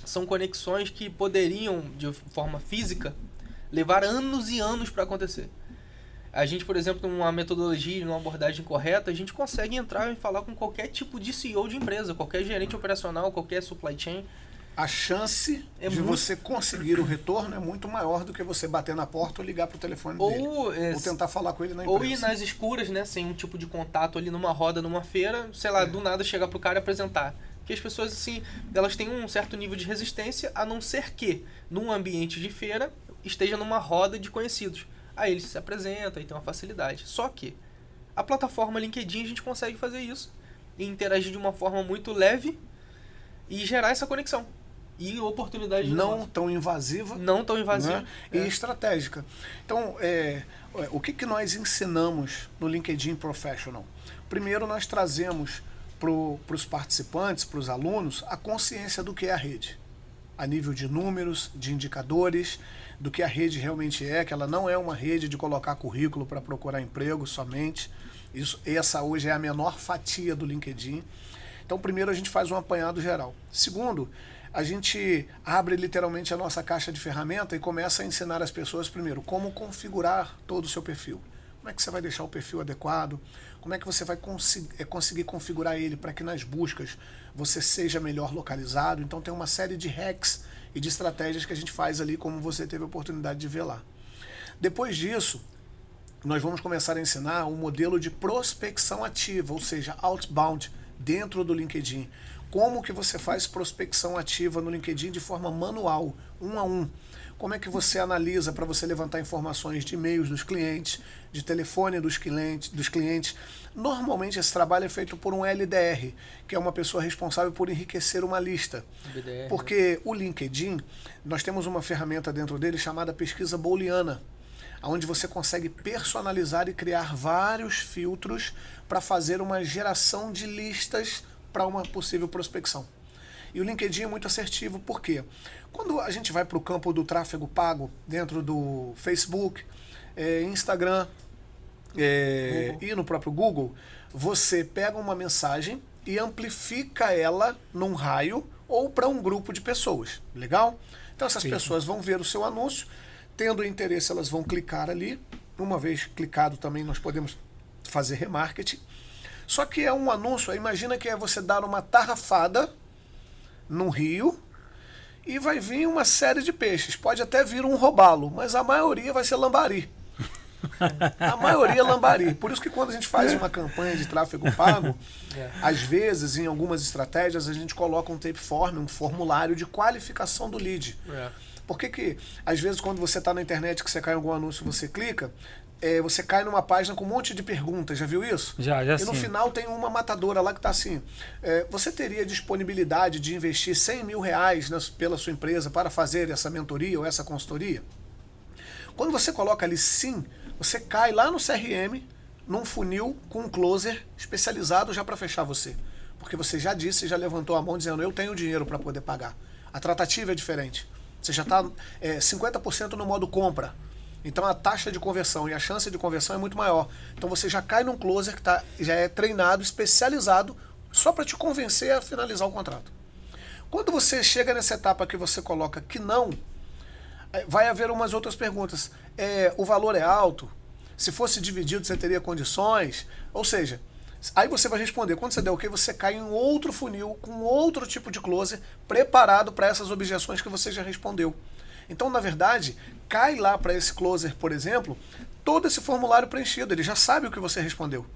são conexões que poderiam, de forma física, levar anos e anos para acontecer. A gente, por exemplo, numa metodologia, numa abordagem correta, a gente consegue entrar e falar com qualquer tipo de CEO de empresa, qualquer gerente operacional, qualquer supply chain. A chance de você conseguir o retorno é muito maior do que você bater na porta ou ligar para o telefone dele. Ou tentar falar com ele na empresa. Ou ir nas escuras, né, sem um tipo de contato ali numa roda, numa feira, sei lá, do nada chegar pro cara e apresentar. Porque as pessoas, assim, elas têm um certo nível de resistência, a não ser que, num ambiente de feira, esteja numa roda de conhecidos. Aí eles se apresentam e tem uma facilidade. Só que a plataforma LinkedIn a gente consegue fazer isso e interagir de uma forma muito leve e gerar essa conexão. E oportunidade de não tão invasiva. Não tão invasiva. Né? E estratégica. Então, o que nós ensinamos no LinkedIn Professional? Primeiro, nós trazemos para os participantes, para os alunos, a consciência do que é a rede. A nível de números, de indicadores, do que a rede realmente é, que ela não é uma rede de colocar currículo para procurar emprego somente. Essa hoje é a menor fatia do LinkedIn. Então, primeiro, a gente faz um apanhado geral. Segundo, a gente abre literalmente a nossa caixa de ferramenta e começa a ensinar as pessoas, primeiro, como configurar todo o seu perfil. Como é que você vai deixar o perfil adequado? Como é que você vai conseguir configurar ele para que nas buscas você seja melhor localizado? Então tem uma série de hacks e de estratégias que a gente faz ali, como você teve a oportunidade de ver lá. Depois disso, nós vamos começar a ensinar um modelo de prospecção ativa, ou seja, outbound, dentro do LinkedIn. Como que você faz prospecção ativa no LinkedIn de forma manual, 1 a 1. Como é que você analisa para você levantar informações de e-mails dos clientes, de telefone dos clientes. Normalmente esse trabalho é feito por um LDR, que é uma pessoa responsável por enriquecer uma lista. BDR, porque o LinkedIn, nós temos uma ferramenta dentro dele chamada pesquisa booleana. onde você consegue personalizar e criar vários filtros para fazer uma geração de listas para uma possível prospecção. E o LinkedIn é muito assertivo, por quê? Quando a gente vai para o campo do tráfego pago, dentro do Facebook, Instagram e no próprio Google, você pega uma mensagem e amplifica ela num raio ou para um grupo de pessoas. Legal? Então essas pessoas vão ver o seu anúncio, tendo interesse elas vão clicar ali. Uma vez clicado também nós podemos fazer remarketing. Só que é um anúncio, imagina que é você dar uma tarrafada num rio e vai vir uma série de peixes. Pode até vir um robalo, mas a maioria vai ser lambari. A maioria é lambari. Por isso que quando a gente faz uma campanha de tráfego pago, às vezes, em algumas estratégias, a gente coloca um tapeform, um formulário de qualificação do lead. Por que às vezes, quando você está na internet, que você cai em algum anúncio, você clica, você cai numa página com um monte de perguntas, já viu isso? Já E no final tem uma matadora lá que está assim, você teria disponibilidade de investir 100 mil reais pela sua empresa para fazer essa mentoria ou essa consultoria? Quando você coloca ali sim, você cai lá no CRM, num funil com um closer especializado já para fechar você. Porque você já disse, já levantou a mão dizendo, eu tenho dinheiro para poder pagar. A tratativa é diferente. Você já está 50% no modo compra. Então a taxa de conversão e a chance de conversão é muito maior. Então você já cai num closer que já é treinado, especializado, só para te convencer a finalizar o contrato. Quando você chega nessa etapa que você coloca que não, vai haver umas outras perguntas. O valor é alto? Se fosse dividido, você teria condições? Ou seja, aí você vai responder. Quando você der ok, você cai em outro funil, com outro tipo de closer, preparado para essas objeções que você já respondeu. Então, na verdade, cai lá para esse closer, por exemplo, todo esse formulário preenchido. Ele já sabe o que você respondeu.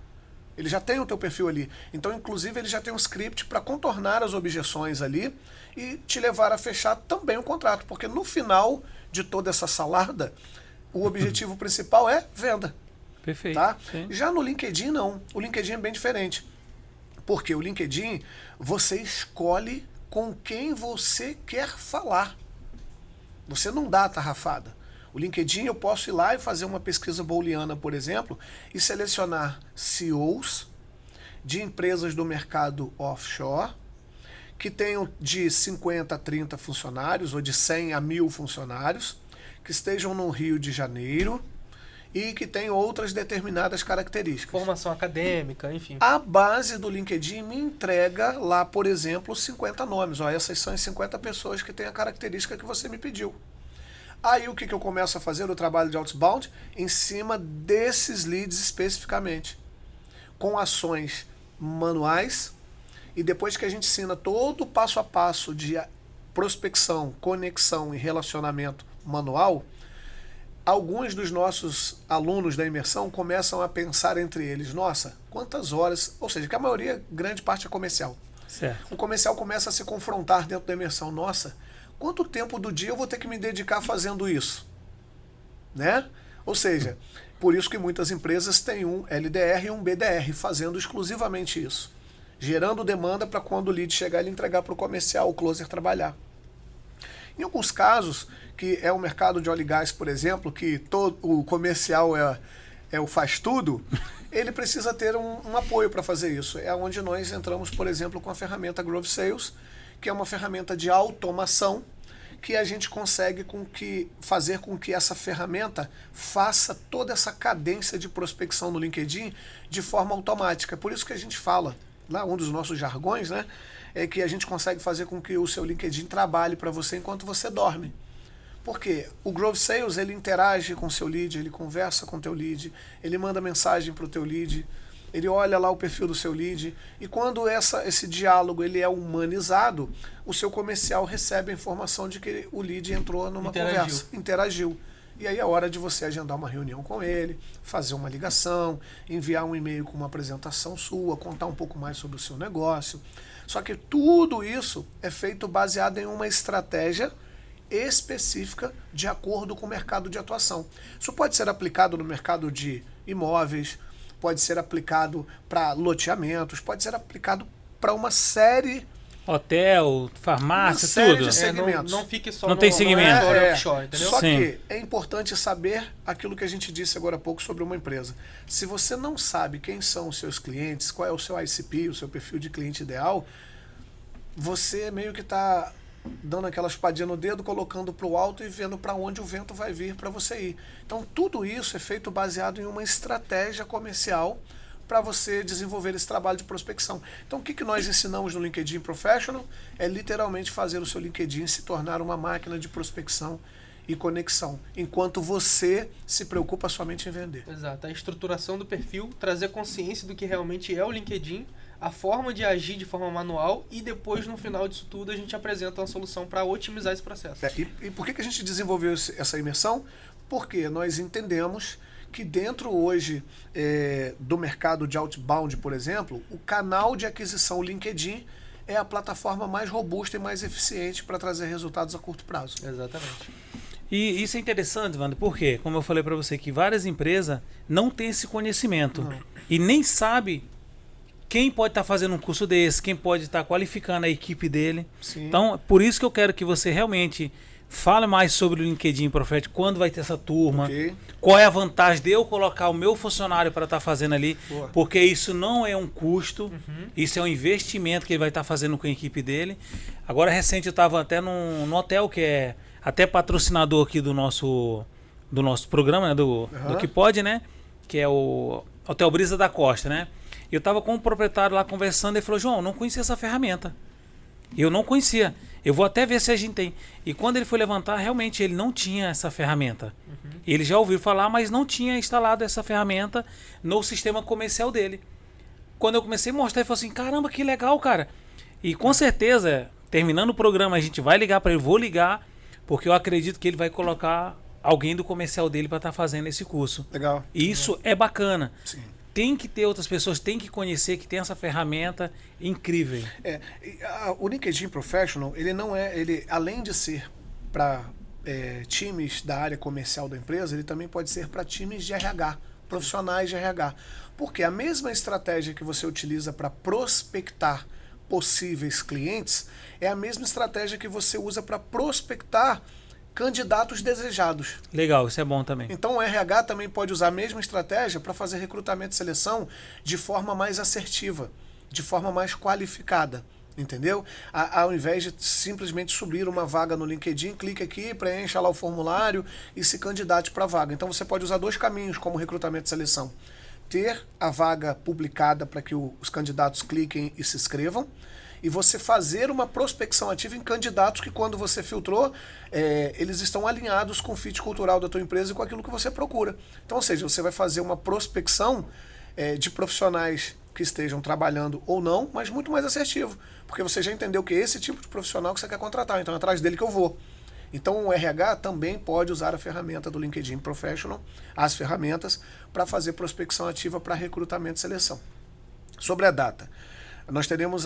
Ele já tem o teu perfil ali. Então, inclusive, ele já tem um script para contornar as objeções ali e te levar a fechar também o contrato. Porque no final de toda essa salada, o objetivo principal é venda. Perfeito. Tá? Sim. Já no LinkedIn, não. O LinkedIn é bem diferente. Porque o LinkedIn, você escolhe com quem você quer falar. Você não dá a tarrafada. O LinkedIn eu posso ir lá e fazer uma pesquisa booleana, por exemplo, e selecionar CEOs de empresas do mercado offshore que tenham de 50 a 30 funcionários ou de 100 a 1000 funcionários, que estejam no Rio de Janeiro e que tenham outras determinadas características. Formação acadêmica, enfim. A base do LinkedIn me entrega lá, por exemplo, 50 nomes. Ó, essas são as 50 pessoas que têm a característica que você me pediu. Aí o que eu começo a fazer? O trabalho de outbound em cima desses leads especificamente. Com ações manuais. E depois que a gente ensina todo o passo a passo de prospecção, conexão e relacionamento manual, alguns dos nossos alunos da imersão começam a pensar entre eles, nossa, quantas horas, ou seja, que a maioria, grande parte é comercial. Certo. O comercial começa a se confrontar dentro da imersão, nossa, quanto tempo do dia eu vou ter que me dedicar fazendo isso? Né? Ou seja, por isso que muitas empresas têm um LDR e um BDR fazendo exclusivamente isso. Gerando demanda para quando o lead chegar ele entregar para o comercial, o closer trabalhar. Em alguns casos, que é o mercado de óleo e gás, por exemplo, que todo, o comercial é o faz tudo, ele precisa ter um apoio para fazer isso. É onde nós entramos, por exemplo, com a ferramenta Growth Sales, que é uma ferramenta de automação, que a gente consegue fazer com que essa ferramenta faça toda essa cadência de prospecção no LinkedIn de forma automática. Por isso que a gente fala, lá um dos nossos jargões, né, é que a gente consegue fazer com que o seu LinkedIn trabalhe para você enquanto você dorme. Porque o Growth Sales, ele interage com o seu lead, ele conversa com o teu lead, ele manda mensagem para o teu lead, ele olha lá o perfil do seu lead, e quando esse diálogo ele é humanizado, o seu comercial recebe a informação de que o lead entrou numa conversa, interagiu. E aí é hora de você agendar uma reunião com ele, fazer uma ligação, enviar um e-mail com uma apresentação sua, contar um pouco mais sobre o seu negócio. Só que tudo isso é feito baseado em uma estratégia específica de acordo com o mercado de atuação. Isso pode ser aplicado no mercado de imóveis, pode ser aplicado para loteamentos, pode ser aplicado para uma série Hotel, farmácia, Uma série tudo. de segmentos. Não fique só Não tem segmento. offshore, entendeu? Só Sim. que é importante saber aquilo que a gente disse agora há pouco sobre uma empresa. Se você não sabe quem são os seus clientes, qual é o seu ICP, o seu perfil de cliente ideal, você meio que está dando aquela espadinha no dedo, colocando para o alto e vendo para onde o vento vai vir para você ir. Então, tudo isso é feito baseado em uma estratégia comercial para você desenvolver esse trabalho de prospecção. Então, o que nós ensinamos no LinkedIn Professional é literalmente fazer o seu LinkedIn se tornar uma máquina de prospecção e conexão, enquanto você se preocupa somente em vender. Exato. A estruturação do perfil, trazer consciência do que realmente é o LinkedIn, a forma de agir de forma manual e depois, no final disso tudo, a gente apresenta uma solução para otimizar esse processo. E por que a gente desenvolveu essa imersão? Porque nós entendemos que dentro hoje do mercado de outbound, por exemplo, o canal de aquisição LinkedIn é a plataforma mais robusta e mais eficiente para trazer resultados a curto prazo. Exatamente. E isso é interessante, Wander, porque, como eu falei para você, que várias empresas não têm esse conhecimento e nem sabe quem pode estar fazendo um curso desse, quem pode estar qualificando a equipe dele. Sim. Então, por isso que eu quero que você realmente fale mais sobre o LinkedIn Profético, quando vai ter essa turma, Ok. qual é a vantagem de eu colocar o meu funcionário para estar fazendo ali, Boa. porque isso não é um custo, isso é um investimento que ele vai estar fazendo com a equipe dele. Agora, recente, eu estava até num hotel que é até patrocinador aqui do nosso programa, né, do Que Pode, né, que é o Hotel Brisa da Costa, né. Eu estava com o proprietário lá conversando e ele falou: João, eu não conhecia essa ferramenta. Eu não conhecia. Eu vou até ver se a gente tem. E quando ele foi levantar, realmente ele não tinha essa ferramenta. Ele já ouviu falar, mas não tinha instalado essa ferramenta no sistema comercial dele. Quando eu comecei a mostrar, ele falou assim: caramba, que legal, cara. E com certeza, terminando o programa, a gente vai ligar para ele, vou ligar, porque eu acredito que ele vai colocar alguém do comercial dele para estar fazendo esse curso. Legal. E isso é bacana. Sim. Tem que ter outras pessoas, tem que conhecer que tem essa ferramenta incrível. O LinkedIn Professional, ele não é, ele além de ser para times da área comercial da empresa, ele também pode ser para times de RH, profissionais de RH. Porque a mesma estratégia que você utiliza para prospectar possíveis clientes é a mesma estratégia que você usa para prospectar candidatos desejados. Legal, isso é bom também. Então o RH também pode usar a mesma estratégia para fazer recrutamento e seleção de forma mais assertiva, de forma mais qualificada, entendeu? Ao invés de simplesmente subir uma vaga no LinkedIn, clique aqui, preencha lá o formulário e se candidate para a vaga. Então você pode usar dois caminhos como recrutamento e seleção. Ter a vaga publicada para que os candidatos cliquem e se inscrevam, e você fazer uma prospecção ativa em candidatos que, quando você filtrou, eles estão alinhados com o fit cultural da tua empresa e com aquilo que você procura. Então, ou seja, você vai fazer uma prospecção de profissionais que estejam trabalhando ou não, mas muito mais assertivo, porque você já entendeu que é esse tipo de profissional que você quer contratar, então é atrás dele que eu vou. Então o RH também pode usar a ferramenta do LinkedIn Professional, as ferramentas, para fazer prospecção ativa para recrutamento e seleção. Sobre a data, nós teremos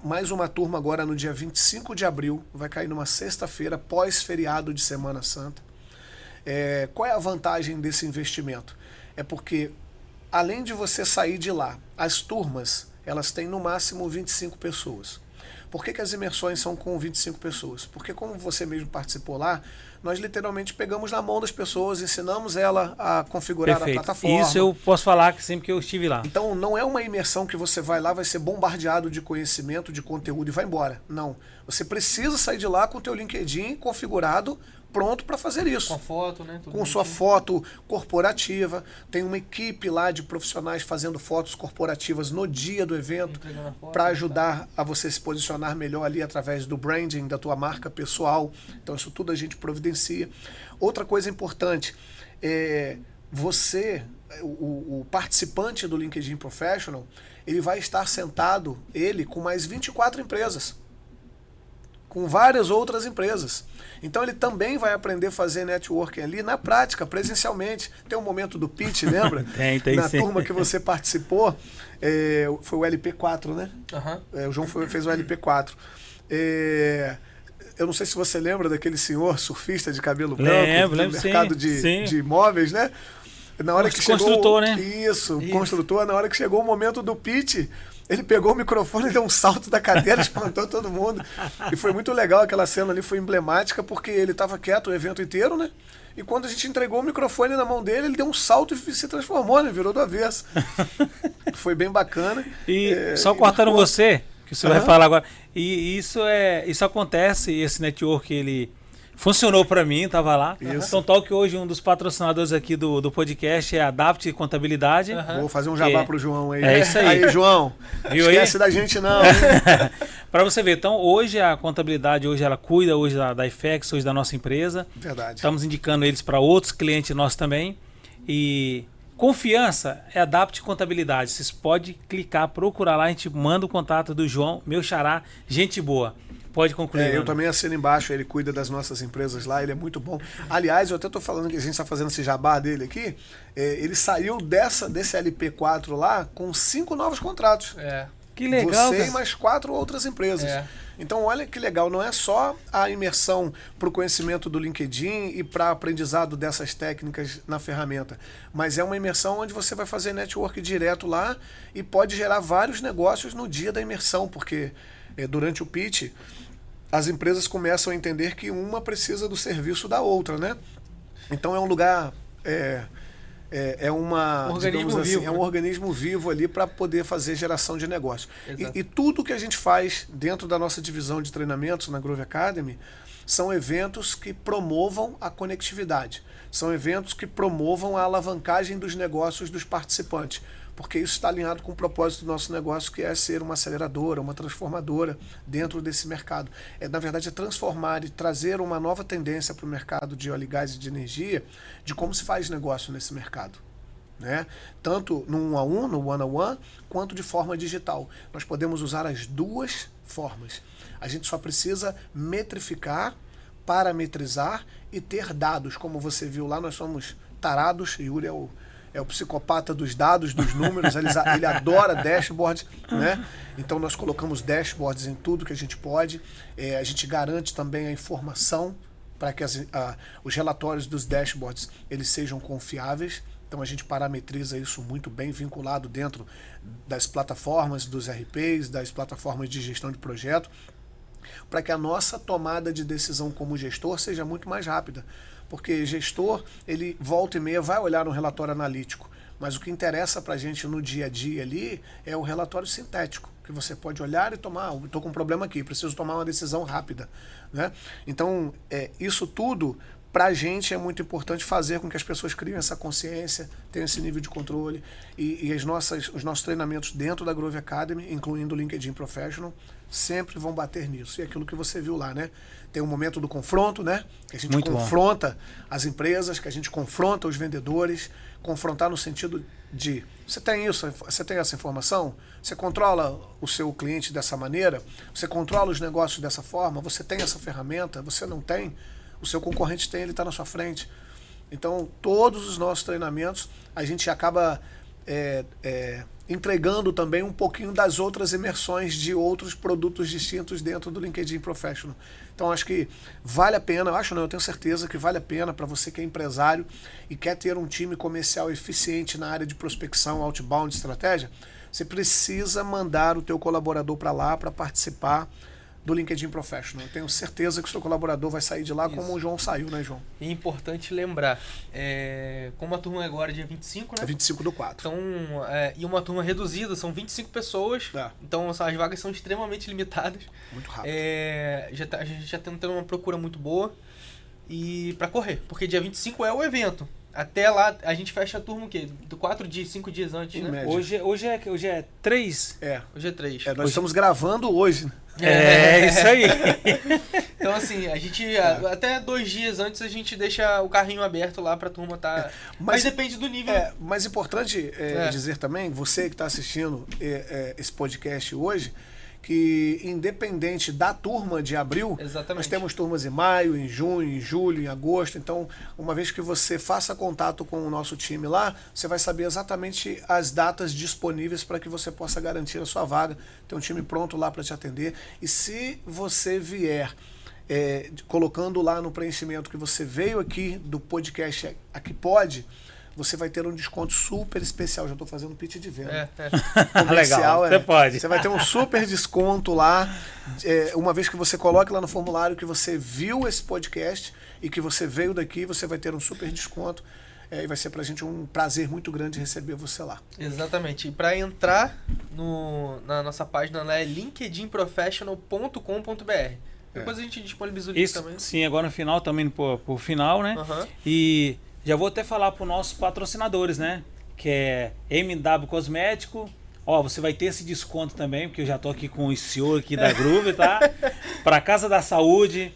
mais uma turma agora no dia 25 de abril, vai cair numa sexta-feira, pós-feriado de Semana Santa. Qual é a vantagem desse investimento? É porque, além de você sair de lá, as turmas, elas têm no máximo 25 pessoas. Por que as imersões são com 25 pessoas? Porque, como você mesmo participou lá, nós literalmente pegamos na mão das pessoas, ensinamos ela a configurar Perfeito. a plataforma. Isso eu posso falar que sempre que eu estive lá. Então não é uma imersão que você vai lá, vai ser bombardeado de conhecimento, de conteúdo e vai embora. Não. Você precisa sair de lá com o teu LinkedIn configurado, pronto para fazer isso. Com foto, né? Tudo Com sua foto corporativa. Tem uma equipe lá de profissionais fazendo fotos corporativas no dia do evento para ajudar a você se posicionar melhor ali através do branding da tua marca pessoal. Então isso tudo a gente providencia. Outra coisa importante o participante do LinkedIn Professional, ele vai estar sentado, com mais 24 empresas, com várias outras empresas. Então ele também vai aprender a fazer networking ali na prática, presencialmente. Tem um momento do pitch, lembra? Tem Na sim. turma que você participou, foi o LP4, né? O João fez o LP4. Eu não sei se você lembra daquele senhor surfista de cabelo branco, Lembro do mercado sim. de imóveis, né? Na hora que construtor, chegou, né? Isso, construtor. Na hora que chegou o momento do pitch, ele pegou o microfone, deu um salto da cadeira, espantou todo mundo. E foi muito legal aquela cena ali, foi emblemática, porque ele estava quieto o evento inteiro, né? E quando a gente entregou o microfone na mão dele, ele deu um salto e se transformou, né? Virou do avesso. Foi bem bacana. E só cortando você, que você vai falar agora. E isso acontece, esse network, ele funcionou para mim, tava lá. Então, tal que hoje um dos patrocinadores aqui do podcast é a Adapt Contabilidade. Vou fazer um jabá pro João aí. É isso aí. Aí, João. Viu esquece aí? da gente não. Para você ver, então hoje a contabilidade, hoje ela cuida hoje da IFEX, hoje da nossa empresa. Verdade. Estamos indicando eles para outros clientes nossos também. E confiança é Adapt Contabilidade. Vocês podem clicar, procurar lá, a gente manda o contato do João, meu xará, gente boa. Pode concluir. Eu também assino embaixo, ele cuida das nossas empresas lá, ele é muito bom. Aliás, eu até estou falando que a gente está fazendo esse jabá dele aqui, ele saiu desse LP4 lá com 5 novos contratos. Que legal. Você e mais 4 outras empresas. Então, olha que legal, não é só a imersão para o conhecimento do LinkedIn e para aprendizado dessas técnicas na ferramenta, mas é uma imersão onde você vai fazer network direto lá e pode gerar vários negócios no dia da imersão, porque durante o pitch as empresas começam a entender que uma precisa do serviço da outra, né? Então é um lugar, Organismo vivo, é um organismo vivo ali para poder fazer geração de negócio. E tudo que a gente faz dentro da nossa divisão de treinamentos na Grove Academy são eventos que promovam a conectividade, são eventos que promovam a alavancagem dos negócios dos participantes, porque isso está alinhado com o propósito do nosso negócio, que é ser uma aceleradora, uma transformadora dentro desse mercado. Na verdade, é transformar e trazer uma nova tendência para o mercado de óleo e gás e de energia, de como se faz negócio nesse mercado. Né? Tanto no 1-a-1, no one-on-one, quanto de forma digital. Nós podemos usar as duas formas. A gente só precisa metrificar, parametrizar e ter dados. Como você viu lá, nós somos tarados, Yuri é o psicopata dos dados, dos números, ele adora dashboards, né? Então nós colocamos dashboards em tudo que a gente pode, a gente garante também a informação para que os relatórios dos dashboards eles sejam confiáveis, então a gente parametriza isso muito bem vinculado dentro das plataformas, dos RPs, das plataformas de gestão de projeto, para que a nossa tomada de decisão como gestor seja muito mais rápida. Porque gestor, ele volta e meia vai olhar um relatório analítico, mas o que interessa para a gente no dia a dia ali é o relatório sintético, que você pode olhar e tomar, estou com um problema aqui, preciso tomar uma decisão rápida. Né? Então, isso tudo, para a gente é muito importante fazer com que as pessoas criem essa consciência, tenham esse nível de controle, e os nossos treinamentos dentro da Grove Academy, incluindo o LinkedIn Professional, sempre vão bater nisso. E aquilo que você viu lá, né? Tem um momento do confronto, né? Que a gente muito confronta as empresas, que a gente confronta os vendedores, confrontar no sentido de você tem isso, você tem essa informação, você controla o seu cliente dessa maneira, você controla os negócios dessa forma, você tem essa ferramenta, você não tem, o seu concorrente tem, ele está na sua frente. Então, todos os nossos treinamentos, a gente acaba entregando também um pouquinho das outras imersões de outros produtos distintos dentro do LinkedIn Professional. Então acho que vale a pena, eu tenho certeza que vale a pena para você que é empresário e quer ter um time comercial eficiente na área de prospecção, outbound, estratégia, você precisa mandar o teu colaborador para lá para participar do LinkedIn Professional. Eu tenho certeza que o seu colaborador vai sair de lá como o João saiu, né, João? É importante lembrar, como a turma agora é dia 25, né? É 25/4. Então, e uma turma reduzida, são 25 pessoas, então as vagas são extremamente limitadas. Muito rápido. A gente já está tendo uma procura muito boa e para correr, porque dia 25 é o evento. Até lá, a gente fecha a turma o quê? 4 dias, 5 dias antes, né? Hoje é 3? Hoje é 3. Nós estamos gravando hoje, né? Isso aí. Então, assim, a gente até 2 dias antes a gente deixa o carrinho aberto lá pra turma tá. Mas depende do nível. Mas importante dizer também, você que está assistindo esse podcast hoje, que independente da turma de abril, nós temos turmas em maio, em junho, em julho, em agosto. Então, uma vez que você faça contato com o nosso time lá, você vai saber exatamente as datas disponíveis para que você possa garantir a sua vaga. Tem um time pronto lá para te atender. E se você vier colocando lá no preenchimento que você veio aqui do podcast Aqui Pode, você vai ter um desconto super especial. Já estou fazendo pitch de venda. Legal, você pode. Você vai ter um super desconto lá, uma vez que você coloque lá no formulário que você viu esse podcast e que você veio daqui, você vai ter um super desconto. E vai ser pra gente um prazer muito grande receber você lá. Exatamente. E para entrar na nossa página lá é linkedinprofessional.com.br. Depois a gente disponibiliza o link também. Sim, agora no final também, por final, né? E já vou até falar para os nossos patrocinadores, né? Que é MW Cosmético. Ó, você vai ter esse desconto também, porque eu já tô aqui com o senhor aqui da Groove, tá? Para Casa da Saúde,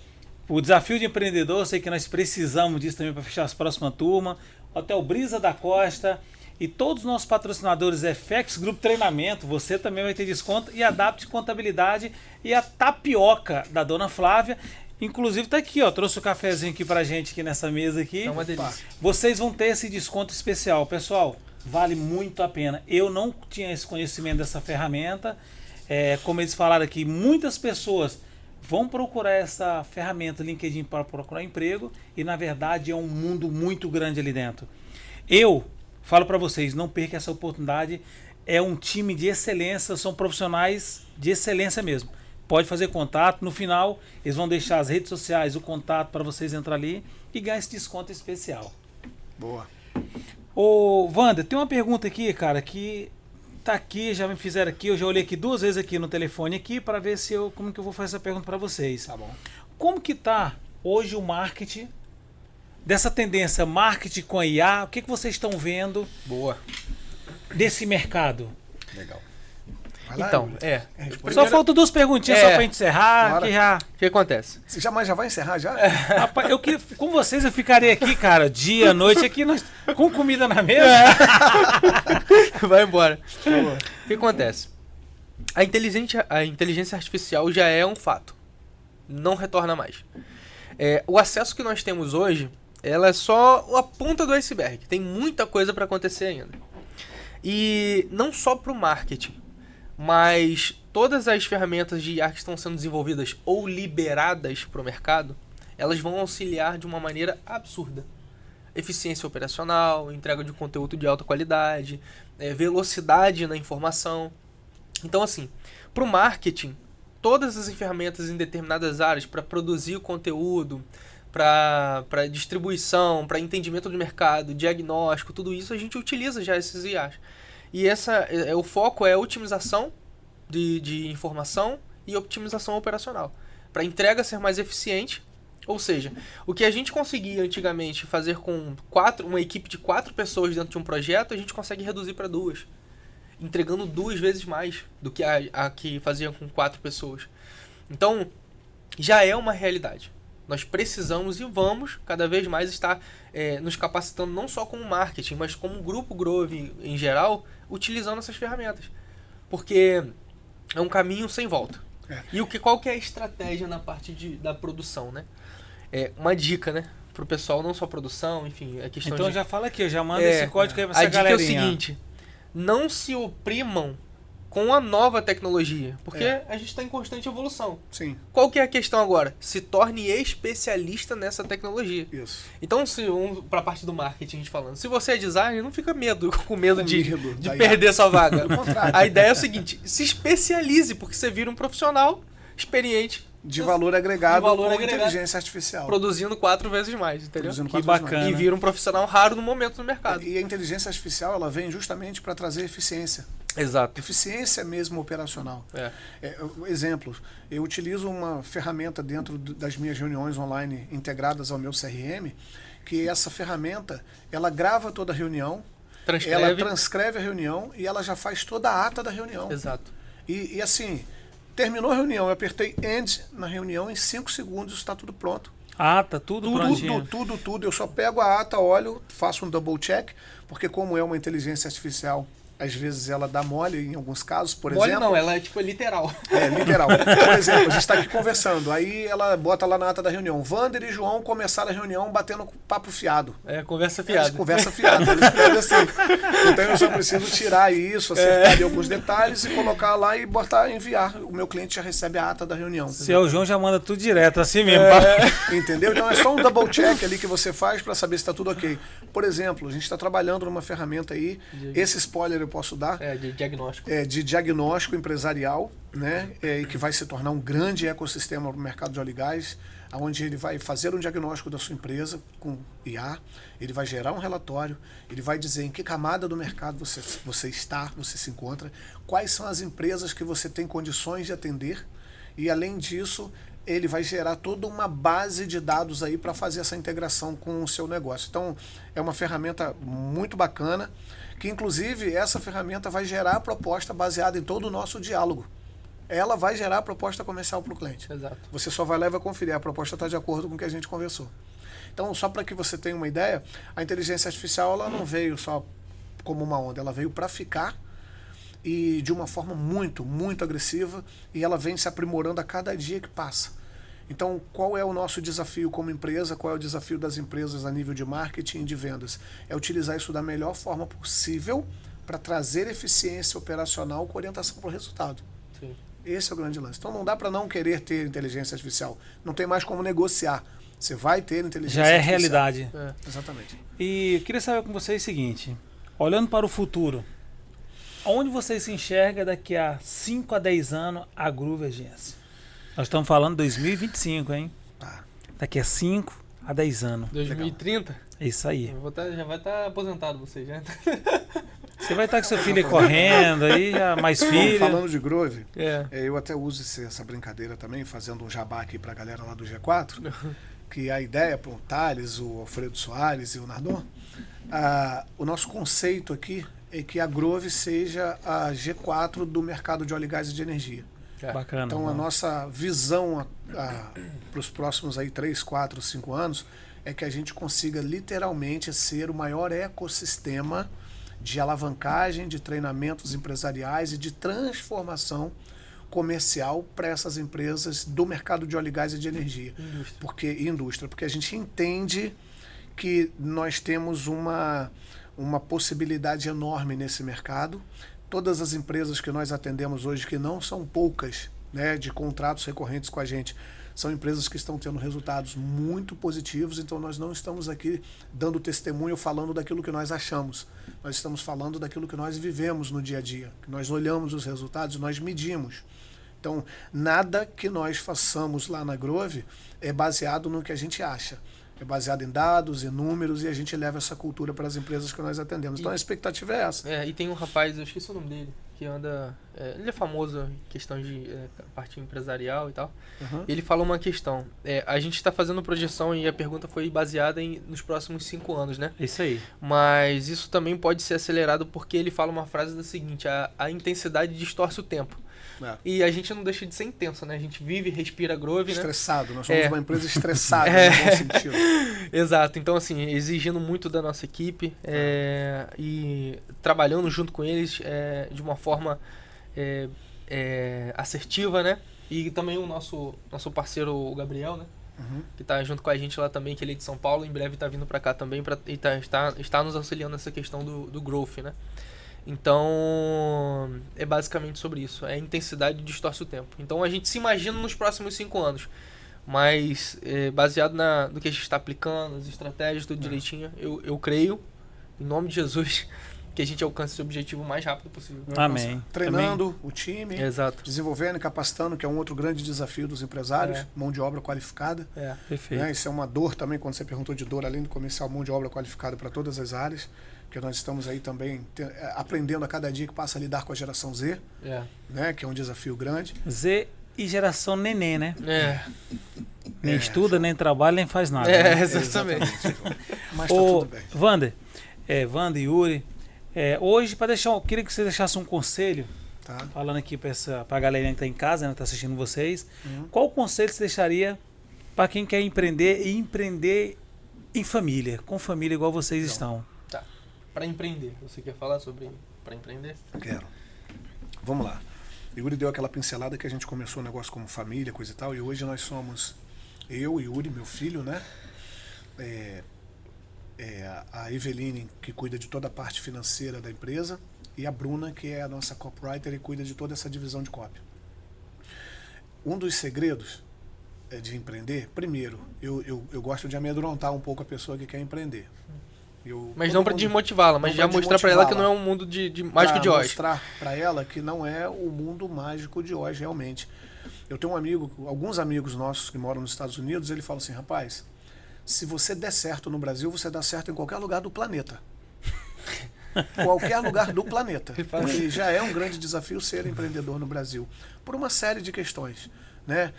o Desafio de Empreendedor, sei que nós precisamos disso também para fechar as próximas turmas. Hotel Brisa da Costa e todos os nossos patrocinadores, FX Grupo Treinamento, você também vai ter desconto, e Adapt Contabilidade e a Tapioca da Dona Flávia. Inclusive tá aqui, ó, trouxe o cafezinho aqui pra gente aqui nessa mesa aqui. É uma delícia. Vocês vão ter esse desconto especial, pessoal. Vale muito a pena. Eu não tinha esse conhecimento dessa ferramenta. Como eles falaram aqui, muitas pessoas vão procurar essa ferramenta LinkedIn para procurar emprego e, na verdade, é um mundo muito grande ali dentro. Eu falo para vocês, não perca essa oportunidade. É um time de excelência, são profissionais de excelência mesmo. Pode fazer contato. No final, eles vão deixar as redes sociais, o contato para vocês entrar ali e ganhar esse desconto especial. Boa. Ô, Wander, tem uma pergunta aqui, cara, que tá aqui, já me fizeram aqui, eu já olhei aqui 2 vezes aqui no telefone aqui para ver como que eu vou fazer essa pergunta para vocês. Tá bom. Como que tá hoje o marketing, dessa tendência marketing com a IA, o que vocês estão vendo desse mercado? Legal. Então, Só faltam 2 perguntinhas só pra gente encerrar. O que acontece? Você já vai encerrar já? Rapaz, com vocês eu ficarei aqui, cara, dia, noite, aqui com comida na mesa. Vai embora. O que acontece? A inteligência artificial já é um fato. Não retorna mais. O acesso que nós temos hoje, ela é só a ponta do iceberg. Tem muita coisa para acontecer ainda. E não só para o marketing, mas todas as ferramentas de IA que estão sendo desenvolvidas ou liberadas para o mercado, elas vão auxiliar de uma maneira absurda. Eficiência operacional, entrega de conteúdo de alta qualidade, velocidade na informação. Então, assim, para o marketing, todas as ferramentas em determinadas áreas para produzir o conteúdo, para distribuição, para entendimento do mercado, diagnóstico, tudo isso a gente utiliza já esses IAs. E o foco é a otimização de informação e otimização operacional. Para a entrega ser mais eficiente, ou seja, o que a gente conseguia antigamente fazer com uma equipe de 4 pessoas dentro de um projeto, a gente consegue reduzir para 2, entregando 2 vezes mais do que a que fazia com 4 pessoas. Então, já é uma realidade. Nós precisamos e vamos cada vez mais estar nos capacitando não só como marketing, mas como grupo Grove em geral, utilizando essas ferramentas. Porque é um caminho sem volta. E qual que é a estratégia na parte da produção, né? Uma dica, né? Pro pessoal, não só produção, enfim, a questão Então já fala aqui, eu já mando esse código aí pra essa galerinha. A dica é o seguinte, não se oprimam com a nova tecnologia, porque a gente está em constante evolução. Sim. Qual que é a questão agora? Se torne especialista nessa tecnologia. Isso. Então, para a parte do marketing, a gente falando, se você é designer, não fica com medo de perder sua vaga. A ideia é o seguinte, se especialize, porque você vira um profissional experiente. De valor agregado com inteligência artificial. Produzindo 4 vezes mais, entendeu? Que bacana. E vira um profismo raro no momento no mercado. E a inteligência artificial, ela vem justamente para trazer eficiência. Exato. Eficiência mesmo operacional. Exemplo, eu utilizo uma ferramenta dentro das minhas reuniões online integradas ao meu CRM, que essa ferramenta, ela grava toda a reunião, ela transcreve a reunião e ela já faz toda a ata da reunião. Exato. E assim, terminou a reunião, eu apertei End na reunião, em 5 segundos está tudo pronto. Ata, tudo prontinho. Tudo. Eu só pego a ata, olho, faço um double check, porque como é uma inteligência artificial às vezes ela dá mole em alguns casos, por mole exemplo. Não, ela é tipo literal. É, literal. Por exemplo, a gente está aqui conversando, aí ela bota lá na ata da reunião, Wander e João começaram a reunião batendo papo fiado. Conversa fiada. Conversa fiada, eles escrevem assim. Então eu só preciso tirar isso, acertar ali alguns detalhes e colocar lá e botar, enviar. O meu cliente já recebe a ata da reunião. Se é o João, já manda tudo direto, assim mesmo. Entendeu? Então é só um double check ali que você faz para saber se está tudo ok. Por exemplo, a gente está trabalhando numa ferramenta aí, esse spoiler eu posso dar. De diagnóstico. De diagnóstico empresarial, né? E que vai se tornar um grande ecossistema no mercado de óleo e gás, onde ele vai fazer um diagnóstico da sua empresa com IA, ele vai gerar um relatório, ele vai dizer em que camada do mercado você está, você se encontra, quais são as empresas que você tem condições de atender, e além disso, ele vai gerar toda uma base de dados aí para fazer essa integração com o seu negócio. Então, é uma ferramenta muito bacana, que inclusive essa ferramenta vai gerar a proposta baseada em todo o nosso diálogo. Ela vai gerar a proposta comercial para o cliente. Exato. Você só vai lá e vai conferir, a proposta está de acordo com o que a gente conversou. Então, só para que você tenha uma ideia, a inteligência artificial ela não veio só como uma onda, ela veio para ficar, e de uma forma muito, muito agressiva, e ela vem se aprimorando a cada dia que passa. Então, qual é o nosso desafio como empresa? Qual é o desafio das empresas a nível de marketing e de vendas? É utilizar isso da melhor forma possível para trazer eficiência operacional com orientação para o resultado. Sim. Esse é o grande lance. Então, não dá para não querer ter inteligência artificial. Não tem mais como negociar. Você vai ter inteligência artificial. Já é artificial. realidade. Exatamente. E eu queria saber com vocês o seguinte, olhando para o futuro, onde vocês se enxergam daqui a 5 a 10 anos a Groove Agência? Nós estamos falando 2025, hein? Tá. Daqui a 5 a 10 anos. 2030? É isso aí. Já vai estar aposentado você já. Você vai estar com seu filho aí correndo, aí já mais filho. Falando de Groove, eu até uso essa brincadeira também, fazendo um jabá aqui pra galera lá do G4, que a ideia para o Thales, o Alfredo Soares e o Nardon, o nosso conceito aqui é que a Groove seja a G4 do mercado de óleo e gás e de energia. Bacana. Então a nossa visão para os próximos aí 3, 4, 5 anos é que a gente consiga literalmente ser o maior ecossistema de alavancagem, de treinamentos empresariais e de transformação comercial para essas empresas do mercado de óleo e gás e de energia. Indústria. Porque a gente entende que nós temos uma possibilidade enorme nesse mercado. Todas as empresas que nós atendemos hoje, que não são poucas, né, de contratos recorrentes com a gente, são empresas que estão tendo resultados muito positivos, então nós não estamos aqui dando testemunho falando daquilo que nós achamos. Nós estamos falando daquilo que nós vivemos no dia a dia, que nós olhamos os resultados, nós medimos. Então, nada que nós façamos lá na Groove é baseado no que a gente acha. É baseado em dados, em números, e a gente leva essa cultura para as empresas que nós atendemos. Então a expectativa é essa. E tem um rapaz, eu esqueci o nome dele, que anda... ele é famoso em questão de parte empresarial e tal. Uhum. Ele falou uma questão. A gente está fazendo projeção e a pergunta foi baseada nos próximos 5 anos, né? Isso aí. Mas isso também pode ser acelerado porque ele fala uma frase da seguinte: a intensidade distorce o tempo. E a gente não deixa de ser intenso, né? A gente vive, respira Groove, estressado, né? Nós somos uma empresa estressada, no bom sentido. Exato. Então, assim, exigindo muito da nossa equipe e trabalhando junto com eles de uma forma assertiva, né? E também o nosso parceiro, o Gabriel, né? Uhum. Que está junto com a gente lá também, que ele é de São Paulo, em breve está vindo para cá também e está nos auxiliando nessa questão do growth, né? Então, é basicamente sobre isso. A intensidade distorce o tempo. Então, a gente se imagina nos próximos 5 anos. Mas, baseado no que a gente está aplicando, as estratégias, tudo direitinho, eu creio, em nome de Jesus, que a gente alcance esse objetivo o mais rápido possível. Amém. Treinando o time, Exato. Desenvolvendo e capacitando, que é um outro grande desafio dos empresários, mão de obra qualificada. Perfeito. Isso é uma dor também, quando você perguntou de dor, além do comercial, mão de obra qualificada para todas as áreas. Porque nós estamos aí também aprendendo a cada dia que passa a lidar com a geração Z, né, que é um desafio grande. Z e geração neném, né? Nem estuda, nem trabalha, nem faz nada. Exatamente. Mas tá tudo bem. Wander, Wander e Yuri, hoje, eu queria que você deixasse um conselho, falando aqui para a galerinha que está em casa, né, está assistindo vocês. Qual o conselho você deixaria para quem quer empreender e empreender em família, com família igual vocês estão? Para empreender, você quer falar sobre para empreender? Quero. Vamos lá. Yuri deu aquela pincelada que a gente começou o negócio como família, coisa e tal, e hoje nós somos eu, Yuri, meu filho, né? A Eveline, que cuida de toda a parte financeira da empresa, e a Bruna, que é a nossa copywriter e cuida de toda essa divisão de copy. Um dos segredos de empreender, primeiro, eu gosto de amedrontar um pouco a pessoa que quer empreender. Mas não para desmotivá-la, mas já mostrar para ela que não é um mundo de mágico de Oz. Mostrar para ela que não é o mundo mágico de Oz, realmente. Eu tenho um amigo, alguns amigos nossos que moram nos Estados Unidos, ele fala assim, rapaz, se você der certo no Brasil, você dá certo em qualquer lugar do planeta. Qualquer lugar do planeta. Porque já é um grande desafio ser empreendedor no Brasil. Por uma série de questões, né?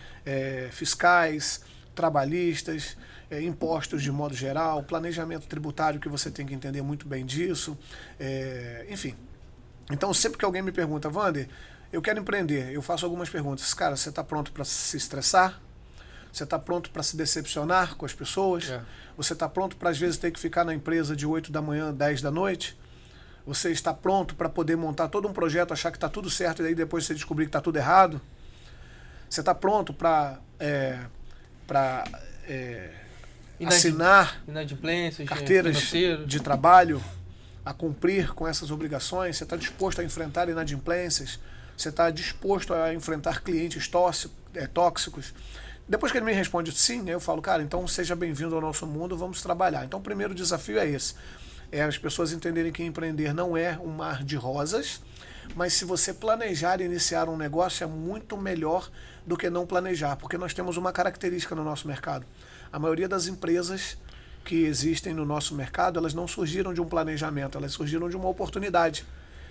Fiscais, trabalhistas, impostos de modo geral, planejamento tributário, que você tem que entender muito bem disso, enfim. Então, sempre que alguém me pergunta, Wander, eu quero empreender, eu faço algumas perguntas. Cara, você está pronto para se estressar? Você está pronto para se decepcionar com as pessoas? Você está pronto para, às vezes, ter que ficar na empresa de 8 da manhã, 10 da noite? Você está pronto para poder montar todo um projeto, achar que está tudo certo e aí depois você descobrir que está tudo errado? Você está pronto para assinar carteiras de trabalho, a cumprir com essas obrigações? Você está disposto a enfrentar inadimplências? Você está disposto a enfrentar clientes tóxicos? Depois que ele me responde sim, eu falo, cara, então seja bem-vindo ao nosso mundo, vamos trabalhar. Então o primeiro desafio é esse. As pessoas entenderem que empreender não é um mar de rosas, mas se você planejar e iniciar um negócio é muito melhor do que não planejar, porque nós temos uma característica no nosso mercado. A maioria das empresas que existem no nosso mercado, elas não surgiram de um planejamento, elas surgiram de uma oportunidade.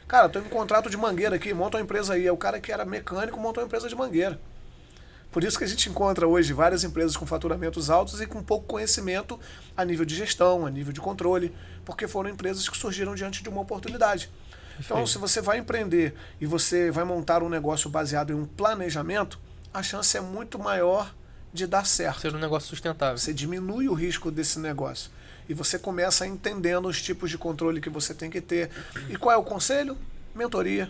Cara, estou em um contrato de mangueira aqui, monta uma empresa aí. É o cara que era mecânico, montou uma empresa de mangueira. Por isso que a gente encontra hoje várias empresas com faturamentos altos e com pouco conhecimento a nível de gestão, a nível de controle, porque foram empresas que surgiram diante de uma oportunidade. Então, se você vai empreender e você vai montar um negócio baseado em um planejamento, a chance é muito maior de dar certo. Ser um negócio sustentável. Você diminui o risco desse negócio. E você começa entendendo os tipos de controle que você tem que ter. E qual é o conselho? Mentoria,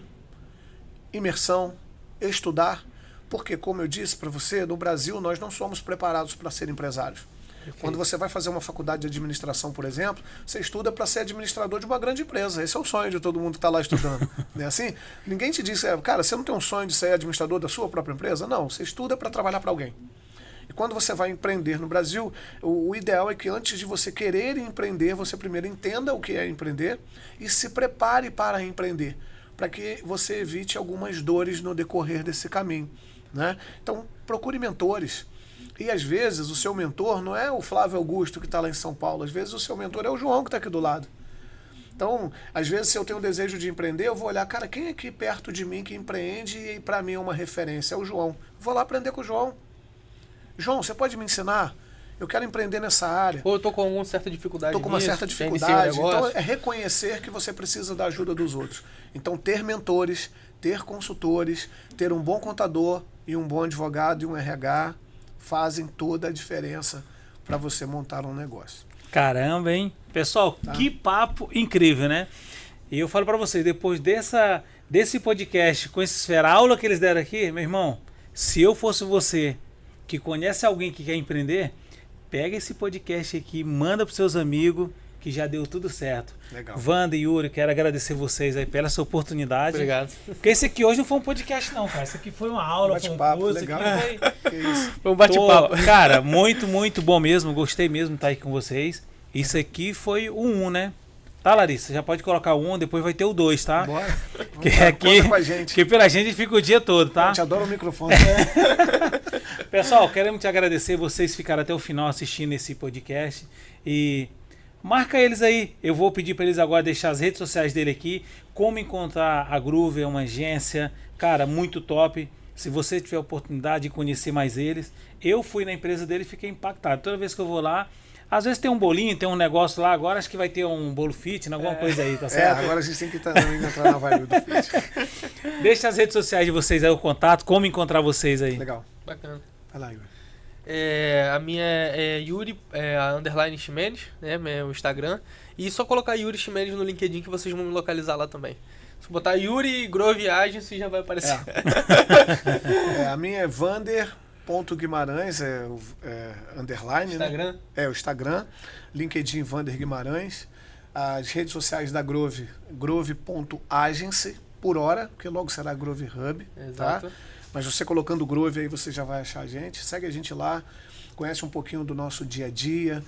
imersão, estudar. Porque, como eu disse para você, no Brasil nós não somos preparados para ser empresários. Perfeito. Quando você vai fazer uma faculdade de administração, por exemplo, você estuda para ser administrador de uma grande empresa. Esse é o sonho de todo mundo que está lá estudando. Não é assim? Ninguém te diz, cara, você não tem um sonho de ser administrador da sua própria empresa? Não, você estuda para trabalhar para alguém. E quando você vai empreender no Brasil, o ideal é que antes de você querer empreender, você primeiro entenda o que é empreender e se prepare para empreender, para que você evite algumas dores no decorrer desse caminho. Né? Então, procure mentores. E às vezes o seu mentor não é o Flávio Augusto que está lá em São Paulo, às vezes o seu mentor é o João que está aqui do lado. Então, às vezes, se eu tenho o desejo de empreender, eu vou olhar, cara, quem é aqui perto de mim que empreende e para mim é uma referência? É o João. Vou lá aprender com o João. João, você pode me ensinar? Eu quero empreender nessa área. Ou eu estou com alguma certa dificuldade. Estou com uma certa dificuldade. Então, é reconhecer que você precisa da ajuda dos outros. Então, ter mentores, ter consultores, ter um bom contador e um bom advogado e um RH fazem toda a diferença para você montar um negócio. Caramba, hein? Pessoal, que papo incrível, né? E eu falo para vocês, depois desse podcast com essa aula que eles deram aqui, meu irmão, se eu fosse você que conhece alguém que quer empreender, pega esse podcast aqui, manda para seus amigos, que já deu tudo certo. Legal. Wander e Yuri, quero agradecer vocês aí pela essa oportunidade. Obrigado. Porque esse aqui hoje não foi um podcast não, cara. Isso aqui foi uma aula, foi um curso. Legal. Foi um bate-papo. Cara, muito, muito bom mesmo. Gostei mesmo de estar aí com vocês. Isso aqui foi o 1, né? Tá, Larissa? Já pode colocar o 1, depois vai ter o 2, tá? Bora. Que aqui, com a gente. Que pela gente fica o dia todo, tá? A gente adora o microfone. Pessoal, queremos te agradecer. Vocês ficaram até o final assistindo esse podcast. E marca eles aí. Eu vou pedir para eles agora deixar as redes sociais dele aqui. Como encontrar a Groove, é uma agência, cara, muito top. Se você tiver a oportunidade de conhecer mais eles. Eu fui na empresa dele e fiquei impactado. Toda vez que eu vou lá, às vezes tem um bolinho, tem um negócio lá. Agora acho que vai ter um bolo fit, alguma coisa aí, tá certo? Agora a gente tem que entrar na vibe do fit. Deixa as redes sociais de vocês aí, o contato, como encontrar vocês aí. Legal. Bacana. Vai lá, Yuri. A minha é Yuri, _ Ximenes, né, meu Instagram. E só colocar Yuri Ximenes no LinkedIn que vocês vão me localizar lá também. Se botar Yuri Grove Agency já vai aparecer. A minha é Vander.Guimarães, underline, Instagram? Né? O Instagram. LinkedIn Vander Guimarães. As redes sociais da Grove, grove.agency, por hora, porque logo será Grove Hub. Exato. Tá? Mas você colocando Grove aí, você já vai achar a gente. Segue a gente lá, conhece um pouquinho do nosso dia a dia.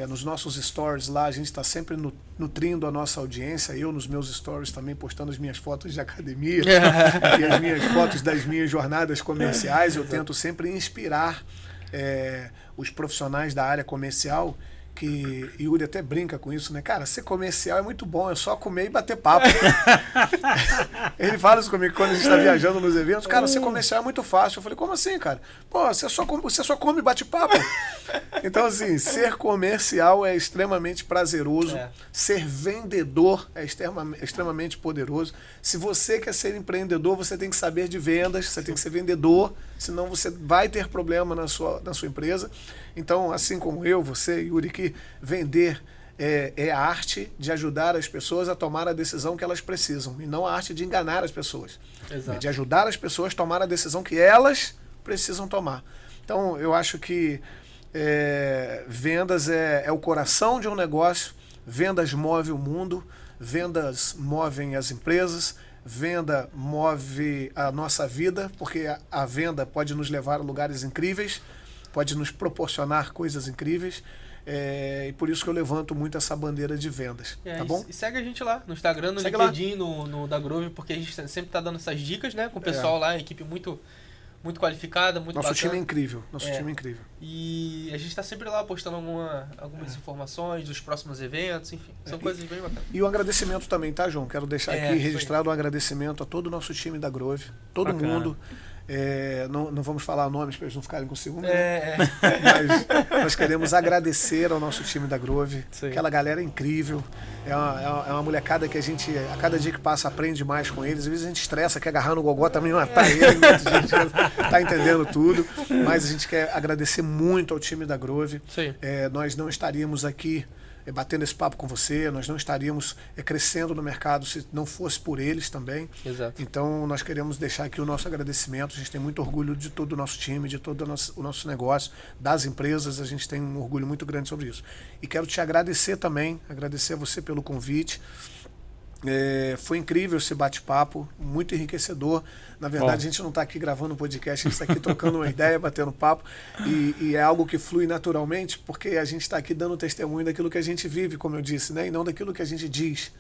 Nos nossos stories lá, a gente está sempre nutrindo a nossa audiência. Eu, nos meus stories, também postando as minhas fotos de academia e as minhas fotos das minhas jornadas comerciais. Eu tento sempre inspirar os profissionais da área comercial, que Yuri até brinca com isso, né? Cara, ser comercial é muito bom, é só comer e bater papo. Ele fala isso comigo quando a gente está viajando nos eventos. Cara, ser comercial é muito fácil. Eu falei, como assim, cara? Pô, você só come e bate papo. Então, assim, ser comercial é extremamente prazeroso. Ser vendedor é extremamente poderoso. Se você quer ser empreendedor, você tem que saber de vendas, você tem que ser vendedor, senão você vai ter problema na sua empresa. Então, assim como eu, você, Yuri, que vender é a arte de ajudar as pessoas a tomar a decisão que elas precisam, e não a arte de enganar as pessoas. Exato. É de ajudar as pessoas a tomar a decisão que elas precisam tomar. Então, eu acho que vendas é o coração de um negócio, vendas move o mundo, vendas movem as empresas, venda move a nossa vida, porque a venda pode nos levar a lugares incríveis, pode nos proporcionar coisas incríveis, e por isso que eu levanto muito essa bandeira de vendas, tá bom? E segue a gente lá, no Instagram, no LinkedIn, no da Grove, porque a gente sempre está dando essas dicas, né, com o pessoal lá, equipe muito qualificada, muito Nosso bacana. time é incrível, time é incrível. E a gente está sempre lá postando algumas informações dos próximos eventos, enfim, são coisas bem bacanas. E o agradecimento também, tá, João? Quero deixar aqui registrado um agradecimento a todo o nosso time da Grove, todo mundo. Não vamos falar nomes para eles não ficarem com ciúme, mas nós queremos agradecer ao nosso time da Grove. Sim. Aquela galera é incrível, é uma molecada que a gente, a cada dia que passa, aprende mais com eles. Às vezes a gente estressa, quer agarrar no gogó também, matar ele, a gente tá entendendo tudo, mas a gente quer agradecer muito ao time da Grove. Nós não estaríamos aqui batendo esse papo com você, nós não estaríamos crescendo no mercado se não fosse por eles também. Exato. Então nós queremos deixar aqui o nosso agradecimento, a gente tem muito orgulho de todo o nosso time, de todo o nosso negócio, das empresas, a gente tem um orgulho muito grande sobre isso. E quero te agradecer também, agradecer a você pelo convite. Foi incrível esse bate-papo, muito enriquecedor. Na verdade, a gente não está aqui gravando um podcast, a gente está aqui trocando uma ideia, batendo papo, e é algo que flui naturalmente, porque a gente está aqui dando testemunho daquilo que a gente vive, como eu disse, né? E não daquilo que a gente diz.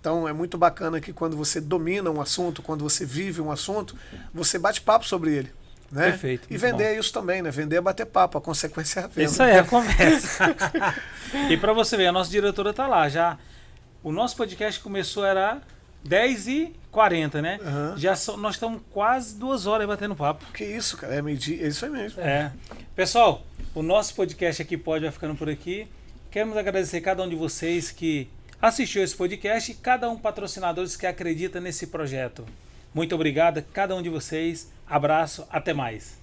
Então é muito bacana que quando você domina um assunto, quando você vive um assunto, você bate papo sobre ele. Né? Perfeito. E vender é isso também, né? Vender é bater papo, a consequência é a venda. Isso aí, a conversa. E para você ver, a nossa diretora está lá já. O nosso podcast começou, era 10h40, né? Nós estamos quase 2 horas batendo papo. Que isso, cara, é meio-dia, é isso aí mesmo. Pessoal, o nosso podcast Aqui Pode vai ficando por aqui. Queremos agradecer cada um de vocês que assistiu esse podcast e cada um patrocinadores que acredita nesse projeto. Muito obrigado a cada um de vocês. Abraço, até mais.